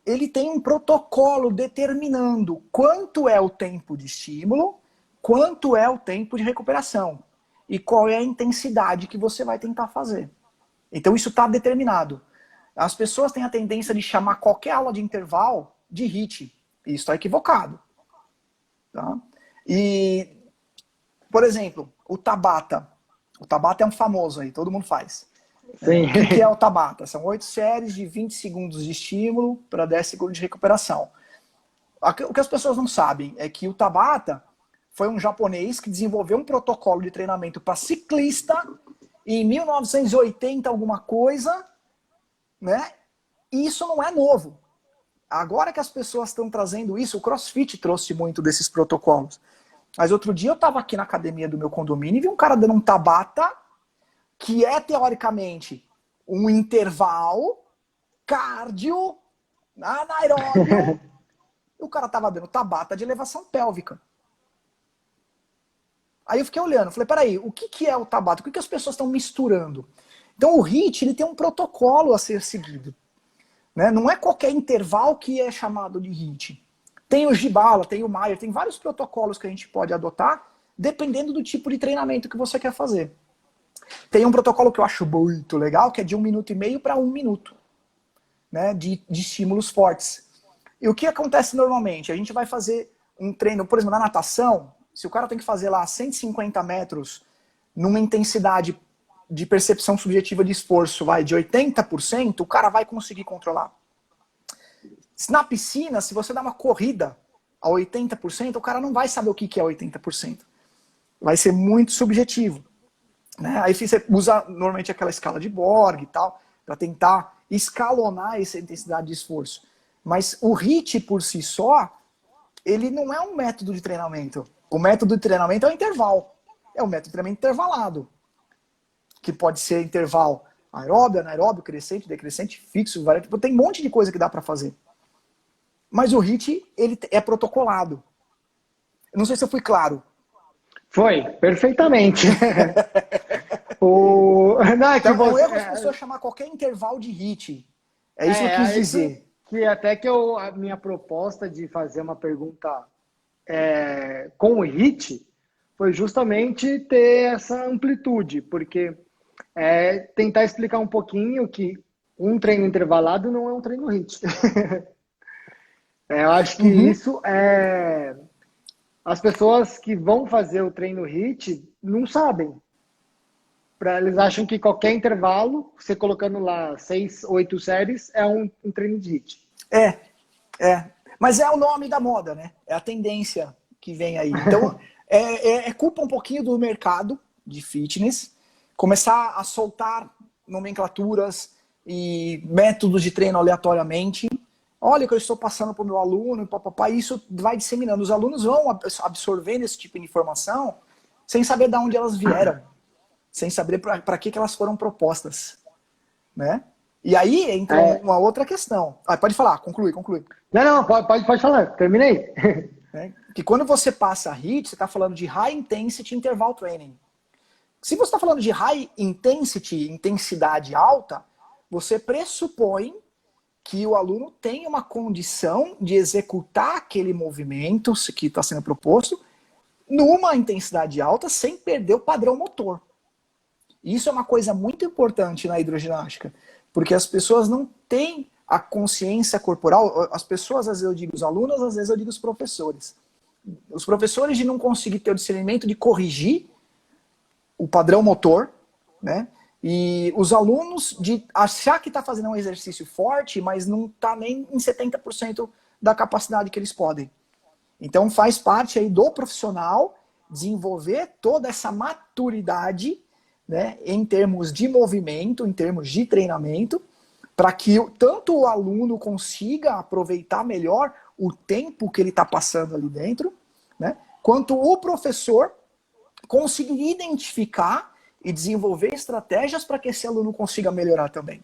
ele tem um protocolo determinando quanto é o tempo de estímulo, quanto é o tempo de recuperação e qual é a intensidade que você vai tentar fazer. Então isso está determinado. As pessoas têm a tendência de chamar qualquer aula de intervalo de HIIT. E isso está equivocado. Tá? E, por exemplo, o Tabata. O Tabata é um famoso aí, todo mundo faz. Sim. O que é o Tabata? São 8 séries de 20 segundos de estímulo para 10 segundos de recuperação. O que as pessoas não sabem é que o Tabata foi um japonês que desenvolveu um protocolo de treinamento para ciclista em 1980 alguma coisa, né? E isso não é novo. Agora que as pessoas estão trazendo isso, o CrossFit trouxe muito desses protocolos. Mas outro dia eu estava aqui na academia do meu condomínio e vi um cara dando um Tabata, que é teoricamente um intervalo cardio, anaeróbio. O cara estava dando Tabata de elevação pélvica. Aí eu fiquei olhando, falei, peraí, o que é o Tabata? O que as pessoas estão misturando? Então o HIIT, ele tem um protocolo a ser seguido. Né? Não é qualquer intervalo que é chamado de HIIT. Tem o Gibala, tem o Maier, tem vários protocolos que a gente pode adotar, dependendo do tipo de treinamento que você quer fazer. Tem um protocolo que eu acho muito legal, que é de 1,5 minutos para 1 minuto, né? de estímulos fortes. E o que acontece normalmente? A gente vai fazer um treino, por exemplo, na natação, se o cara tem que fazer lá 150 metros numa intensidade de percepção subjetiva de esforço de 80%, o cara vai conseguir controlar. Na piscina, se você dá uma corrida a 80%, o cara não vai saber o que é 80%. Vai ser muito subjetivo. Né? Aí você usa normalmente aquela escala de Borg e tal, para tentar escalonar essa intensidade de esforço. Mas o HIIT por si só, ele não é um método de treinamento. O método de treinamento é o intervalo. É um método de treinamento intervalado. Que pode ser intervalo aeróbio, anaeróbio, crescente, decrescente, fixo, variável. Tem um monte de coisa que dá para fazer. Mas o HIIT, ele é protocolado. Eu não sei se eu fui claro. Foi, perfeitamente. Não, então, o erro é as pessoas chamar qualquer intervalo de HIIT. É isso que eu quis dizer. Que até que a minha proposta de fazer uma pergunta com o HIIT foi justamente ter essa amplitude, porque tentar explicar um pouquinho que um treino intervalado não é um treino HIIT. Eu acho que isso as pessoas que vão fazer o treino HIIT não sabem. Eles acham que qualquer intervalo, você colocando lá 6, 8 séries, é um treino de HIIT. Mas é o nome da moda, né? É a tendência que vem aí. Então, é culpa um pouquinho do mercado, de fitness, começar a soltar nomenclaturas e métodos de treino aleatoriamente. Olha o que eu estou passando para o meu aluno, papapá, e isso vai disseminando. Os alunos vão absorvendo esse tipo de informação sem saber de onde elas vieram, sem saber para que elas foram propostas, né? E aí entra uma outra questão. Pode falar, conclui. Não, pode falar, terminei. Que quando você passa HIIT, você está falando de High Intensity Interval Training. Se você está falando de High Intensity, intensidade alta, você pressupõe que o aluno tem uma condição de executar aquele movimento que está sendo proposto numa intensidade alta sem perder o padrão motor. Isso é uma coisa muito importante na hidroginástica, porque as pessoas não têm a consciência corporal. As pessoas, às vezes eu digo os alunos, às vezes eu digo os professores. Os professores de não conseguir ter o discernimento de corrigir o padrão motor, né? E os alunos de achar que está fazendo um exercício forte, mas não está nem em 70% da capacidade que eles podem. Então faz parte aí do profissional desenvolver toda essa maturidade, né, em termos de movimento, em termos de treinamento, para que tanto o aluno consiga aproveitar melhor o tempo que ele está passando ali dentro, né, quanto o professor conseguir identificar e desenvolver estratégias para que esse aluno consiga melhorar também.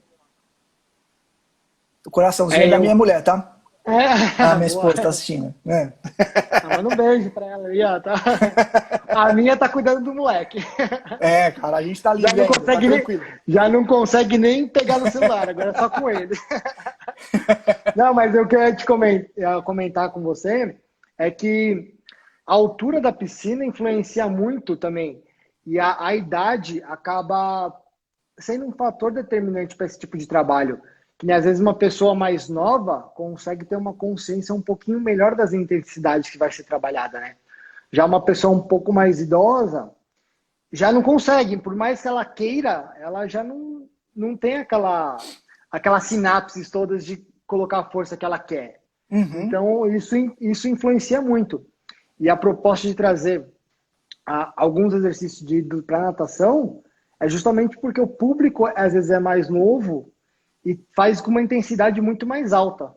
O coraçãozinho da minha mulher, tá? Minha esposa está assistindo. Manda um beijo pra ela aí, ó. Tá? A minha tá cuidando do moleque. Cara, a gente tá livre ainda, tá tranquilo. Já não consegue nem pegar no celular, agora é só com ele. Não, mas eu queria comentar com você é que a altura da piscina influencia muito também. E a idade acaba sendo um fator determinante para esse tipo de trabalho. Que às vezes uma pessoa mais nova consegue ter uma consciência um pouquinho melhor das intensidades que vai ser trabalhada, né? Já uma pessoa um pouco mais idosa já não consegue, por mais que ela queira, ela já não tem aquelas sinapses todas de colocar a força que ela quer. Uhum. Então isso influencia muito. E a proposta de trazer alguns exercícios de para natação é justamente porque o público às vezes é mais novo e faz com uma intensidade muito mais alta.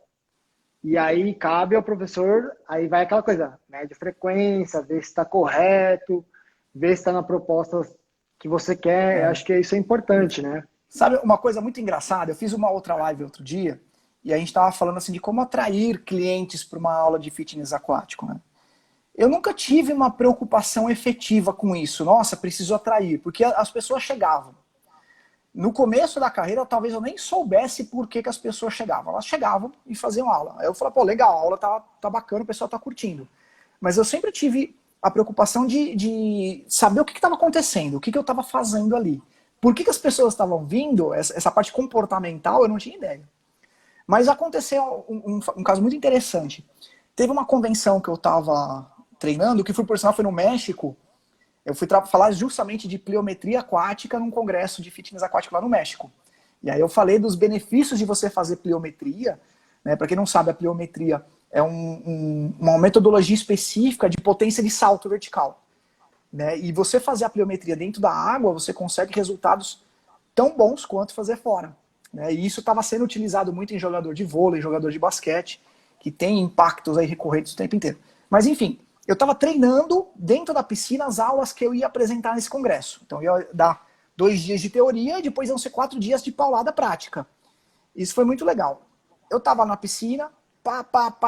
E aí cabe ao professor, aí vai aquela coisa, mede frequência, ver se está correto, ver se está na proposta que você quer. Acho que isso é importante, né? Sabe uma coisa muito engraçada? Eu fiz uma outra live outro dia e a gente estava falando assim de como atrair clientes para uma aula de fitness aquático, né? Eu nunca tive uma preocupação efetiva com isso. Nossa, preciso atrair, porque as pessoas chegavam. No começo da carreira, talvez eu nem soubesse por que as pessoas chegavam. Elas chegavam e faziam aula. Aí eu falava, pô, legal, a aula tá bacana, o pessoal tá curtindo. Mas eu sempre tive a preocupação de saber o que estava acontecendo, o que eu estava fazendo ali. Por que as pessoas estavam vindo, essa parte comportamental, eu não tinha ideia. Mas aconteceu um caso muito interessante. Teve uma convenção que eu estava treinando, que por sinal foi no México. Eu fui falar justamente de pliometria aquática num congresso de fitness aquático lá no México. E aí eu falei dos benefícios de você fazer pliometria, né? Para quem não sabe, a pliometria é uma metodologia específica de potência de salto vertical, né? E você fazer a pliometria dentro da água, você consegue resultados tão bons quanto fazer fora, né? E isso estava sendo utilizado muito em jogador de vôlei, jogador de basquete, que tem impactos aí recorrentes o tempo inteiro. Mas enfim, eu estava treinando dentro da piscina as aulas que eu ia apresentar nesse congresso. Então eu ia dar 2 dias de teoria e depois iam ser 4 dias de paulada prática. Isso foi muito legal. Eu estava na piscina,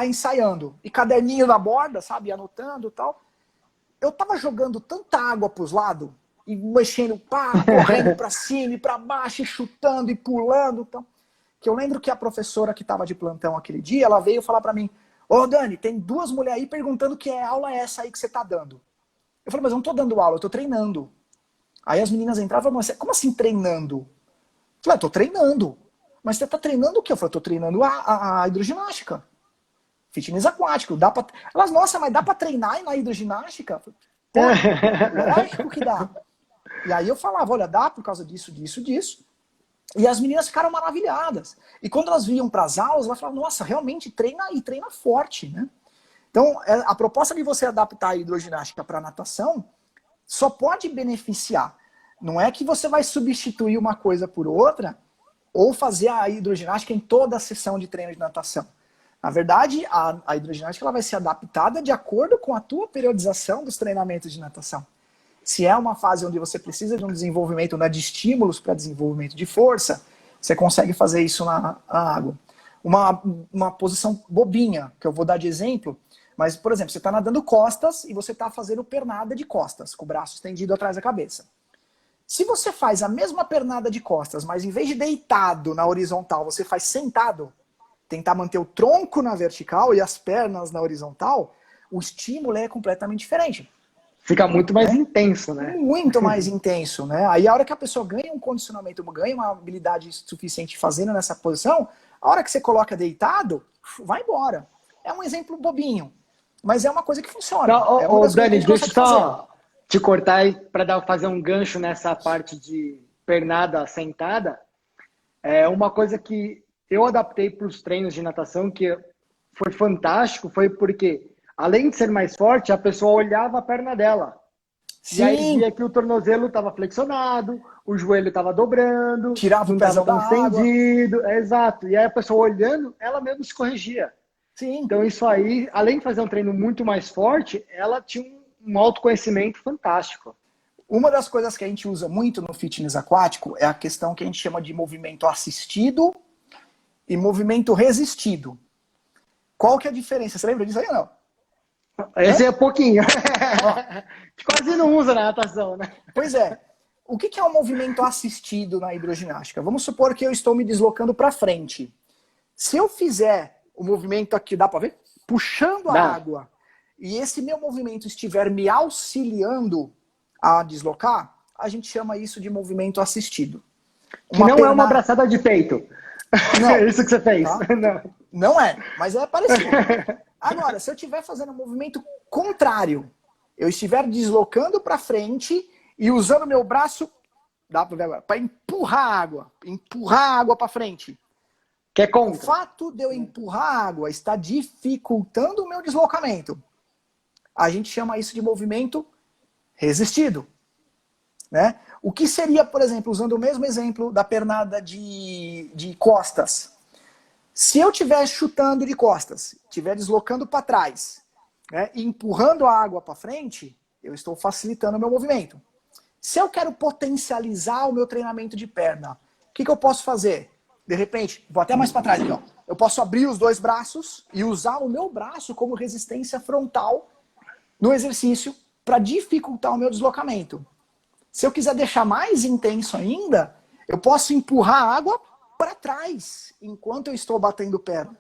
ensaiando. E caderninho na borda, sabe, anotando e tal. Eu estava jogando tanta água para os lados, e mexendo, correndo para cima e para baixo, e chutando e pulando. Então, que eu lembro que a professora que estava de plantão aquele dia, ela veio falar para mim, ô Dani, tem 2 mulheres aí perguntando que aula é essa aí que você tá dando. Eu falei, mas eu não tô dando aula, eu tô treinando. Aí as meninas entravam e falavam, como assim treinando? Eu falei, eu tô treinando. Mas você tá treinando o quê? Eu falei, eu tô treinando a hidroginástica. Fitness aquático. Dá pra... Elas, nossa, mas dá pra treinar na hidroginástica? Eu falei, pô, lógico que dá. E aí eu falava, olha, dá por causa disso, disso, disso. E as meninas ficaram maravilhadas. E quando elas vinham para as aulas, elas falavam, nossa, realmente treina e treina forte, né? Então, a proposta de você adaptar a hidroginástica para a natação só pode beneficiar. Não é que você vai substituir uma coisa por outra ou fazer a hidroginástica em toda a sessão de treino de natação. Na verdade, a hidroginástica ela vai ser adaptada de acordo com a tua periodização dos treinamentos de natação. Se é uma fase onde você precisa de um desenvolvimento, né, de estímulos para desenvolvimento de força, você consegue fazer isso na água. Uma posição bobinha, que eu vou dar de exemplo, mas, por exemplo, você está nadando costas e você está fazendo pernada de costas, com o braço estendido atrás da cabeça. Se você faz a mesma pernada de costas, mas em vez de deitado na horizontal, você faz sentado, tentar manter o tronco na vertical e as pernas na horizontal, o estímulo é completamente diferente. Fica muito mais intenso, né? Muito mais intenso, né? Aí a hora que a pessoa ganha um condicionamento, ganha uma habilidade suficiente fazendo nessa posição, a hora que você coloca deitado, vai embora. É um exemplo bobinho, mas é uma coisa que funciona. Não, Dani, deixa eu só te cortar aí para fazer um gancho nessa parte de pernada sentada. É uma coisa que eu adaptei para os treinos de natação, que foi fantástico, foi porque, além de ser mais forte, a pessoa olhava a perna dela. Sim. E aí via que o tornozelo estava flexionado, o joelho estava dobrando, tirava o pezão da estendido. Água. Exato. E aí a pessoa olhando, ela mesmo se corrigia. Sim. Então isso aí, além de fazer um treino muito mais forte, ela tinha um autoconhecimento fantástico. Uma das coisas que a gente usa muito no fitness aquático é a questão que a gente chama de movimento assistido e movimento resistido. Qual que é a diferença? Você lembra disso aí ou não? Esse é pouquinho. Quase não usa na natação, né? Pois é. O que é um movimento assistido na hidroginástica? Vamos supor que eu estou me deslocando para frente. Se eu fizer o movimento aqui, dá para ver? Puxando a água, e esse meu movimento estiver me auxiliando a deslocar, a gente chama isso de movimento assistido. Que não é uma abraçada de peito. Não. É isso que você fez. Tá? Não é, mas é parecido. Agora, se eu estiver fazendo um movimento contrário, eu estiver deslocando para frente e usando meu braço, dá para ver agora, para empurrar a água para frente. Que é contra. O fato de eu empurrar a água está dificultando o meu deslocamento. A gente chama isso de movimento resistido. Né? O que seria, por exemplo, usando o mesmo exemplo da pernada de costas. Se eu estiver chutando de costas, estiver deslocando para trás, né, e empurrando a água para frente, eu estou facilitando o meu movimento. Se eu quero potencializar o meu treinamento de perna, o que eu posso fazer? De repente, vou até mais para trás aqui, ó. Eu posso abrir os dois braços e usar o meu braço como resistência frontal no exercício para dificultar o meu deslocamento. Se eu quiser deixar mais intenso ainda, eu posso empurrar a água para trás enquanto eu estou batendo perna.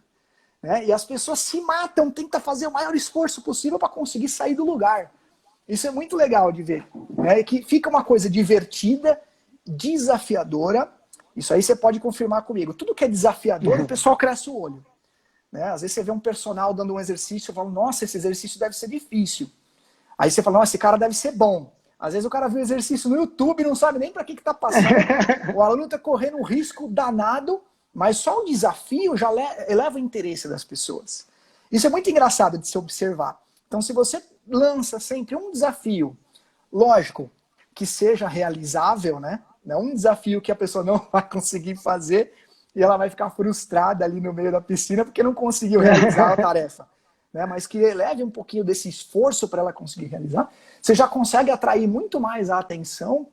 Né? E as pessoas se matam, tentam fazer o maior esforço possível para conseguir sair do lugar. Isso é muito legal de ver. Né? Que fica uma coisa divertida, desafiadora. Isso aí você pode confirmar comigo. Tudo que é desafiador, o pessoal cresce o olho. Né? Às vezes você vê um personal dando um exercício e fala, nossa, esse exercício deve ser difícil. Aí você fala, nossa, esse cara deve ser bom. Às vezes o cara viu o exercício no YouTube e não sabe nem para que está passando. O aluno está correndo um risco danado, mas só o desafio já eleva o interesse das pessoas. Isso é muito engraçado de se observar. Então, se você lança sempre um desafio, lógico, que seja realizável, né? Não um desafio que a pessoa não vai conseguir fazer e ela vai ficar frustrada ali no meio da piscina porque não conseguiu realizar a tarefa. Né? Mas que eleve um pouquinho desse esforço para ela conseguir realizar, você já consegue atrair muito mais a atenção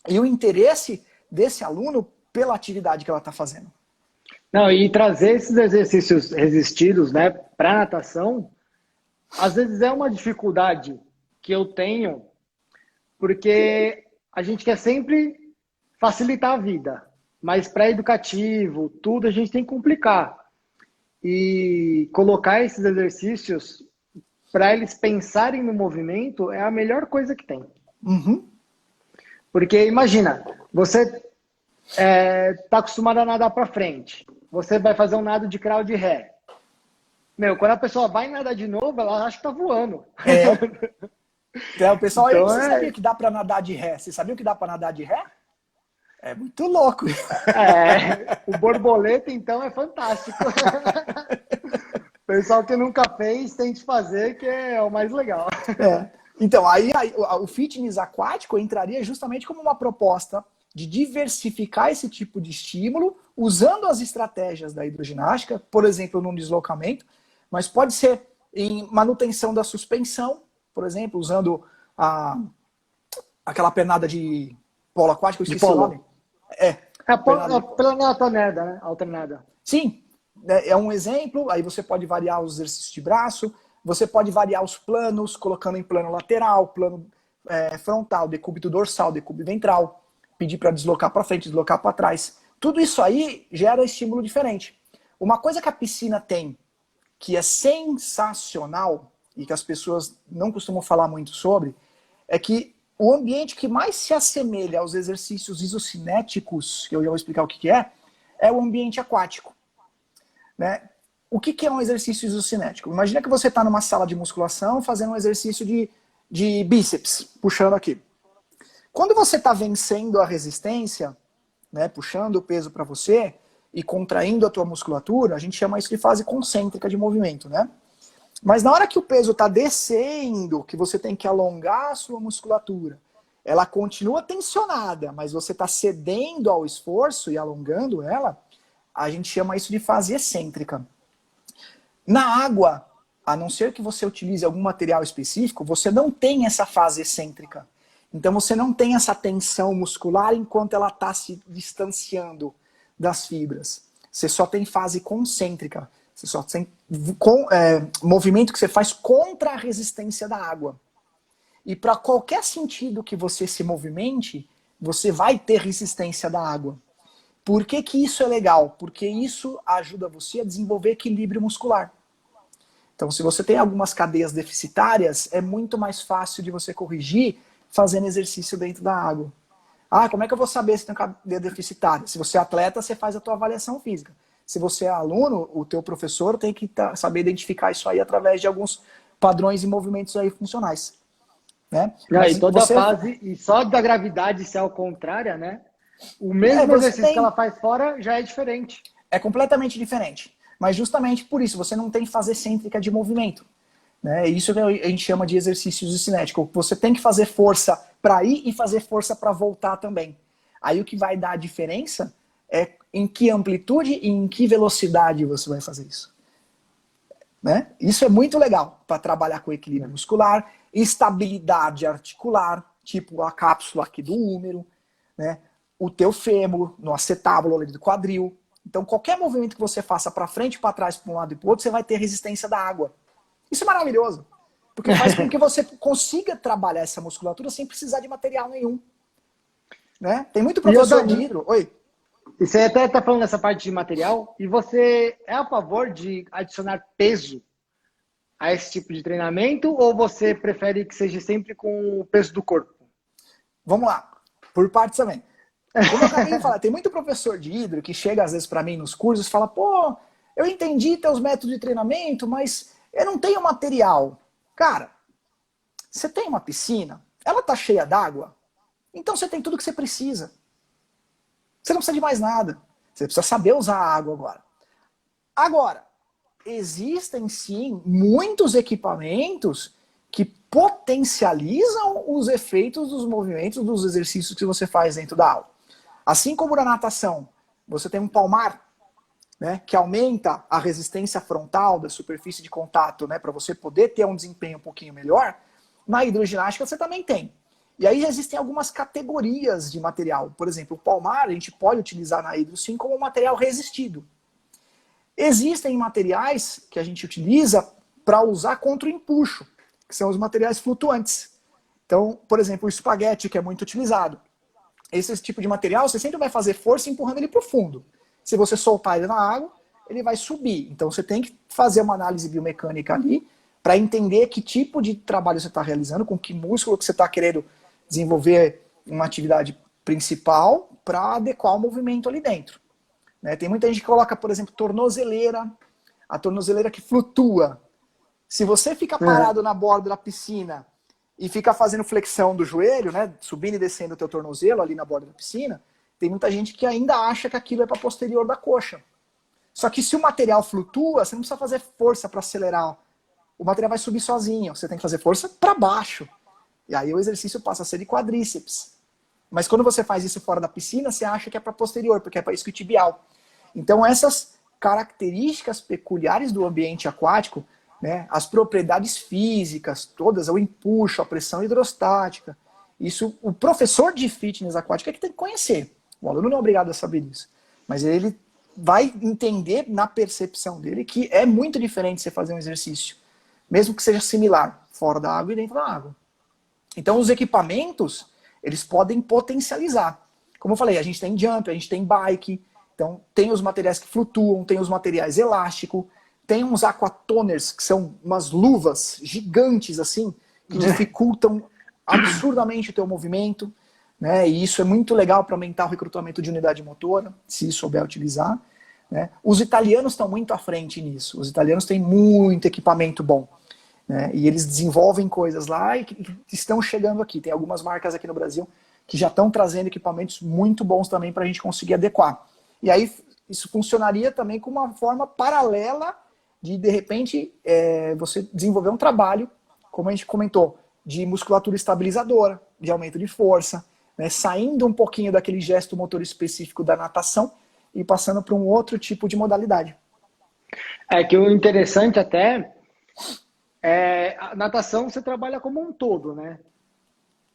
e o interesse desse aluno pela atividade que ela está fazendo. Não, e trazer esses exercícios resistidos, né, para natação, às vezes é uma dificuldade que eu tenho, porque a gente quer sempre facilitar a vida, mas para educativo, tudo a gente tem que complicar. E colocar esses exercícios para eles pensarem no movimento é a melhor coisa que tem. Uhum. Porque imagina, você tá acostumado a nadar para frente, você vai fazer um nado de crawl de ré. Meu, quando a pessoa vai nadar de novo, ela acha que tá voando. O pessoal, então, você sabia que dá para nadar de ré? Você sabia que dá para nadar de ré? É muito louco. O borboleta, então, é fantástico. Pessoal que nunca fez, tente fazer, que é o mais legal. Então, o fitness aquático entraria justamente como uma proposta de diversificar esse tipo de estímulo, usando as estratégias da hidroginástica, por exemplo, num deslocamento, mas pode ser em manutenção da suspensão, por exemplo, usando aquela pernada de polo aquático, eu esqueci o nome. A pernada né? Alternada. Sim, é um exemplo. Aí você pode variar os exercícios de braço, você pode variar os planos, colocando em plano lateral, plano frontal, decúbito dorsal, decúbito ventral, pedir para deslocar para frente, deslocar para trás. Tudo isso aí gera estímulo diferente. Uma coisa que a piscina tem, que é sensacional, e que as pessoas não costumam falar muito sobre, é que o ambiente que mais se assemelha aos exercícios isocinéticos, que eu já vou explicar o que é o ambiente aquático. Né? O que é um exercício isocinético? Imagina que você está numa sala de musculação fazendo um exercício de bíceps, puxando aqui. Quando você está vencendo a resistência, né, puxando o peso para você e contraindo a tua musculatura, a gente chama isso de fase concêntrica de movimento, né? Mas na hora que o peso está descendo, que você tem que alongar a sua musculatura, ela continua tensionada, mas você está cedendo ao esforço e alongando ela, a gente chama isso de fase excêntrica. Na água, a não ser que você utilize algum material específico, você não tem essa fase excêntrica. Então você não tem essa tensão muscular enquanto ela está se distanciando das fibras. Você só tem fase concêntrica. Você só tem movimento que você faz contra a resistência da água. E para qualquer sentido que você se movimente, você vai ter resistência da água. Por que isso é legal? Porque isso ajuda você a desenvolver equilíbrio muscular. Então, se você tem algumas cadeias deficitárias, é muito mais fácil de você corrigir fazendo exercício dentro da água. Como é que eu vou saber se tem cadeia deficitária? Se você é atleta, você faz a tua avaliação física. Se você é aluno, o teu professor tem que saber identificar isso aí através de alguns padrões e movimentos aí funcionais. Né? E toda fase, e só da gravidade ser ao contrária, né? O mesmo exercício que ela faz fora já é diferente. É completamente diferente. Mas justamente por isso, você não tem fase excêntrica de movimento. Né? Isso que a gente chama de exercício isocinético. Você tem que fazer força para ir e fazer força para voltar também. Aí o que vai dar a diferença é em que amplitude e em que velocidade você vai fazer isso. Né? Isso é muito legal para trabalhar com equilíbrio muscular, estabilidade articular, tipo a cápsula aqui do húmero, né? O teu fêmur, no acetábulo ali do quadril. Então qualquer movimento que você faça para frente, para trás, para um lado e para o outro, você vai ter resistência da água. Isso é maravilhoso, porque faz com que você consiga trabalhar essa musculatura sem precisar de material nenhum. Né? Tem muito professor de hidro... Oi? E você até está falando dessa parte de material, e você é a favor de adicionar peso a esse tipo de treinamento, ou você prefere que seja sempre com o peso do corpo? Vamos lá, por partes também. Como eu acabei de falar, tem muito professor de hidro que chega às vezes para mim nos cursos e fala, pô, eu entendi teus métodos de treinamento, mas eu não tenho material. Cara, você tem uma piscina, ela tá cheia d'água, então você tem tudo que você precisa. Você não precisa de mais nada. Você precisa saber usar a água agora. Agora, existem sim muitos equipamentos que potencializam os efeitos dos movimentos, dos exercícios que você faz dentro da aula. Assim como na natação, você tem um palmar, né, que aumenta a resistência frontal da superfície de contato, né, para você poder ter um desempenho um pouquinho melhor. Na hidroginástica você também tem. E aí existem algumas categorias de material. Por exemplo, o palmar a gente pode utilizar na hidro sim como um material resistido. Existem materiais que a gente utiliza para usar contra o empuxo, que são os materiais flutuantes. Então, por exemplo, o espaguete, que é muito utilizado. Esse tipo de material, você sempre vai fazer força empurrando ele para o fundo. Se você soltar ele na água, ele vai subir. Então você tem que fazer uma análise biomecânica ali para entender que tipo de trabalho você está realizando, com que músculo que você está querendo desenvolver uma atividade principal para adequar o movimento ali dentro. Né? Tem muita gente que coloca, por exemplo, tornozeleira, a tornozeleira que flutua. Se você fica parado na borda da piscina e fica fazendo flexão do joelho, né, subindo e descendo o teu tornozelo ali na borda da piscina, tem muita gente que ainda acha que aquilo é para posterior da coxa. Só que se o material flutua, você não precisa fazer força para acelerar. O material vai subir sozinho. Você tem que fazer força para baixo. E aí o exercício passa a ser de quadríceps. Mas quando você faz isso fora da piscina, você acha que é para posterior, porque é para isquiotibial. Então essas características peculiares do ambiente aquático, né, as propriedades físicas, todas, o empuxo, a pressão hidrostática, isso o professor de fitness aquático é que tem que conhecer. O aluno não é obrigado a saber disso. Mas ele vai entender na percepção dele que é muito diferente você fazer um exercício, mesmo que seja similar, fora da água e dentro da água. Então os equipamentos, eles podem potencializar. Como eu falei, a gente tem jump, a gente tem bike, então tem os materiais que flutuam, tem os materiais elásticos, tem uns aquatoners, que são umas luvas gigantes assim, que dificultam absurdamente o teu movimento, né? E isso é muito legal para aumentar o recrutamento de unidade motora, se souber utilizar, né? Os italianos estão muito à frente nisso, os italianos têm muito equipamento bom, né? E eles desenvolvem coisas lá e que estão chegando aqui. Tem algumas marcas aqui no Brasil que já estão trazendo equipamentos muito bons também para a gente conseguir adequar. E aí isso funcionaria também como uma forma paralela de repente, você desenvolver um trabalho, como a gente comentou, de musculatura estabilizadora, de aumento de força, né, saindo um pouquinho daquele gesto motor específico da natação e passando para um outro tipo de modalidade. É que o interessante até a natação você trabalha como um todo, né?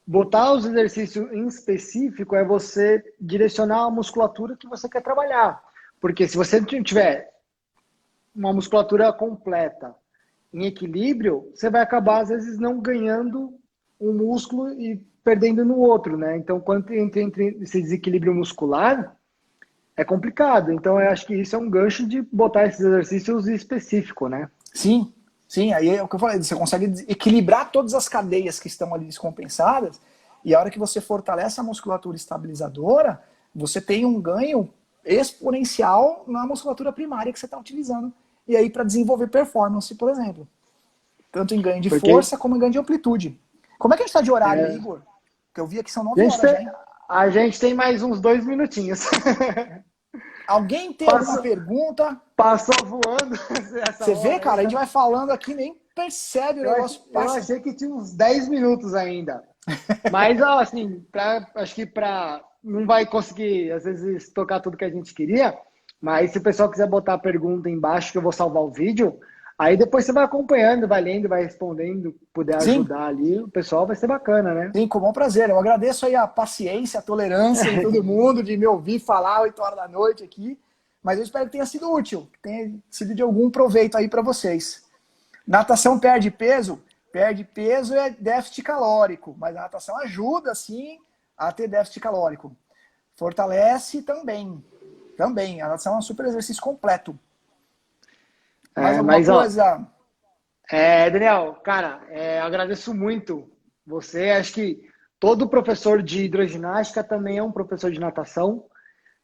Botar os exercícios em específico é você direcionar a musculatura que você quer trabalhar. Porque se você tiver uma musculatura completa, em equilíbrio, você vai acabar, às vezes, não ganhando um músculo e perdendo no outro, né? Então, quando entre esse desequilíbrio muscular, é complicado. Então, eu acho que isso é um gancho de botar esses exercícios específicos, né? Sim, sim. Aí é o que eu falei, você consegue equilibrar todas as cadeias que estão ali descompensadas e a hora que você fortalece a musculatura estabilizadora, você tem um ganho exponencial na musculatura primária que você está utilizando. E aí para desenvolver performance, por exemplo. Tanto em ganho de força como em ganho de amplitude. Como é que a gente está de horário, Igor? Porque eu vi aqui são 9 horas já, hein? A gente tem mais uns 2 minutinhos. Alguém tem alguma pergunta? Passou voando. Você vê, cara, a gente vai falando aqui, nem percebe o negócio. Eu achei que tinha uns 10 minutos ainda. Mas, ó, assim, acho que não vai conseguir, às vezes, tocar tudo que a gente queria. Mas se o pessoal quiser botar a pergunta embaixo, que eu vou salvar o vídeo, aí depois você vai acompanhando, vai lendo, vai respondendo, puder ajudar ali, o pessoal vai ser bacana, né? Sim, com bom prazer. Eu agradeço aí a paciência, a tolerância de todo mundo, de me ouvir falar 8 horas da noite aqui. Mas eu espero que tenha sido útil, que tenha sido de algum proveito aí para vocês. Natação perde peso é déficit calórico, mas a natação ajuda, sim, a ter déficit calórico. Fortalece também. Também, a natação é um super exercício completo. Mais alguma coisa? Daniel, cara, agradeço muito você. Acho que todo professor de hidroginástica também é um professor de natação.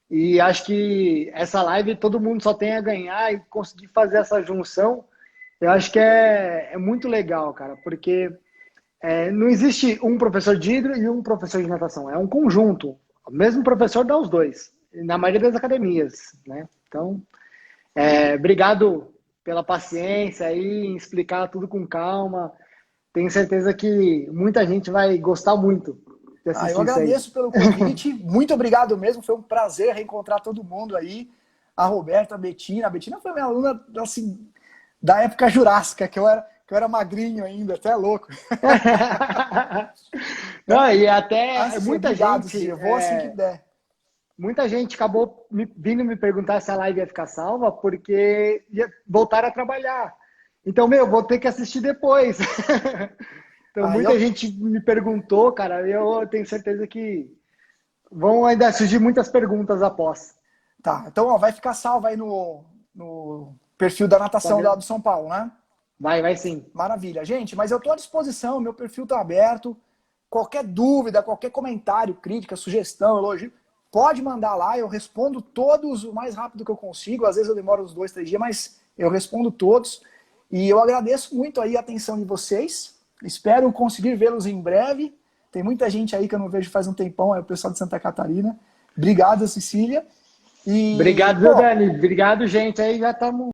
E acho que essa live todo mundo só tem a ganhar e conseguir fazer essa junção. Eu acho que é muito legal, cara, porque não existe um professor de hidro e um professor de natação. É um conjunto. O mesmo professor dá os dois. Na maioria das academias, né? Então, obrigado pela paciência aí, em explicar tudo com calma. Tenho certeza que muita gente vai gostar muito de assistir eu agradeço pelo convite. Muito obrigado mesmo. Foi um prazer reencontrar todo mundo aí. A Roberta, a Betina. A Betina foi minha aluna, assim, da época jurássica, que eu era magrinho ainda, até louco. Não, e até muita gente... Eu vou assim que der. Muita gente acabou vindo me perguntar se a live ia ficar salva porque ia voltar a trabalhar. Então, vou ter que assistir depois. Então, muita gente me perguntou, cara, eu tenho certeza que vão ainda surgir muitas perguntas após. Tá, então vai ficar salvo aí no perfil da natação do São Paulo, né? Vai sim. Maravilha. Gente, mas eu estou à disposição, meu perfil está aberto. Qualquer dúvida, qualquer comentário, crítica, sugestão, elogio, pode mandar lá, eu respondo todos o mais rápido que eu consigo. Às vezes eu demoro uns 2, 3 dias, mas eu respondo todos. E eu agradeço muito aí a atenção de vocês. Espero conseguir vê-los em breve. Tem muita gente aí que eu não vejo faz um tempão, é o pessoal de Santa Catarina. Obrigado, Cecília. Obrigado, Dani. Obrigado, gente. Aí já estamos...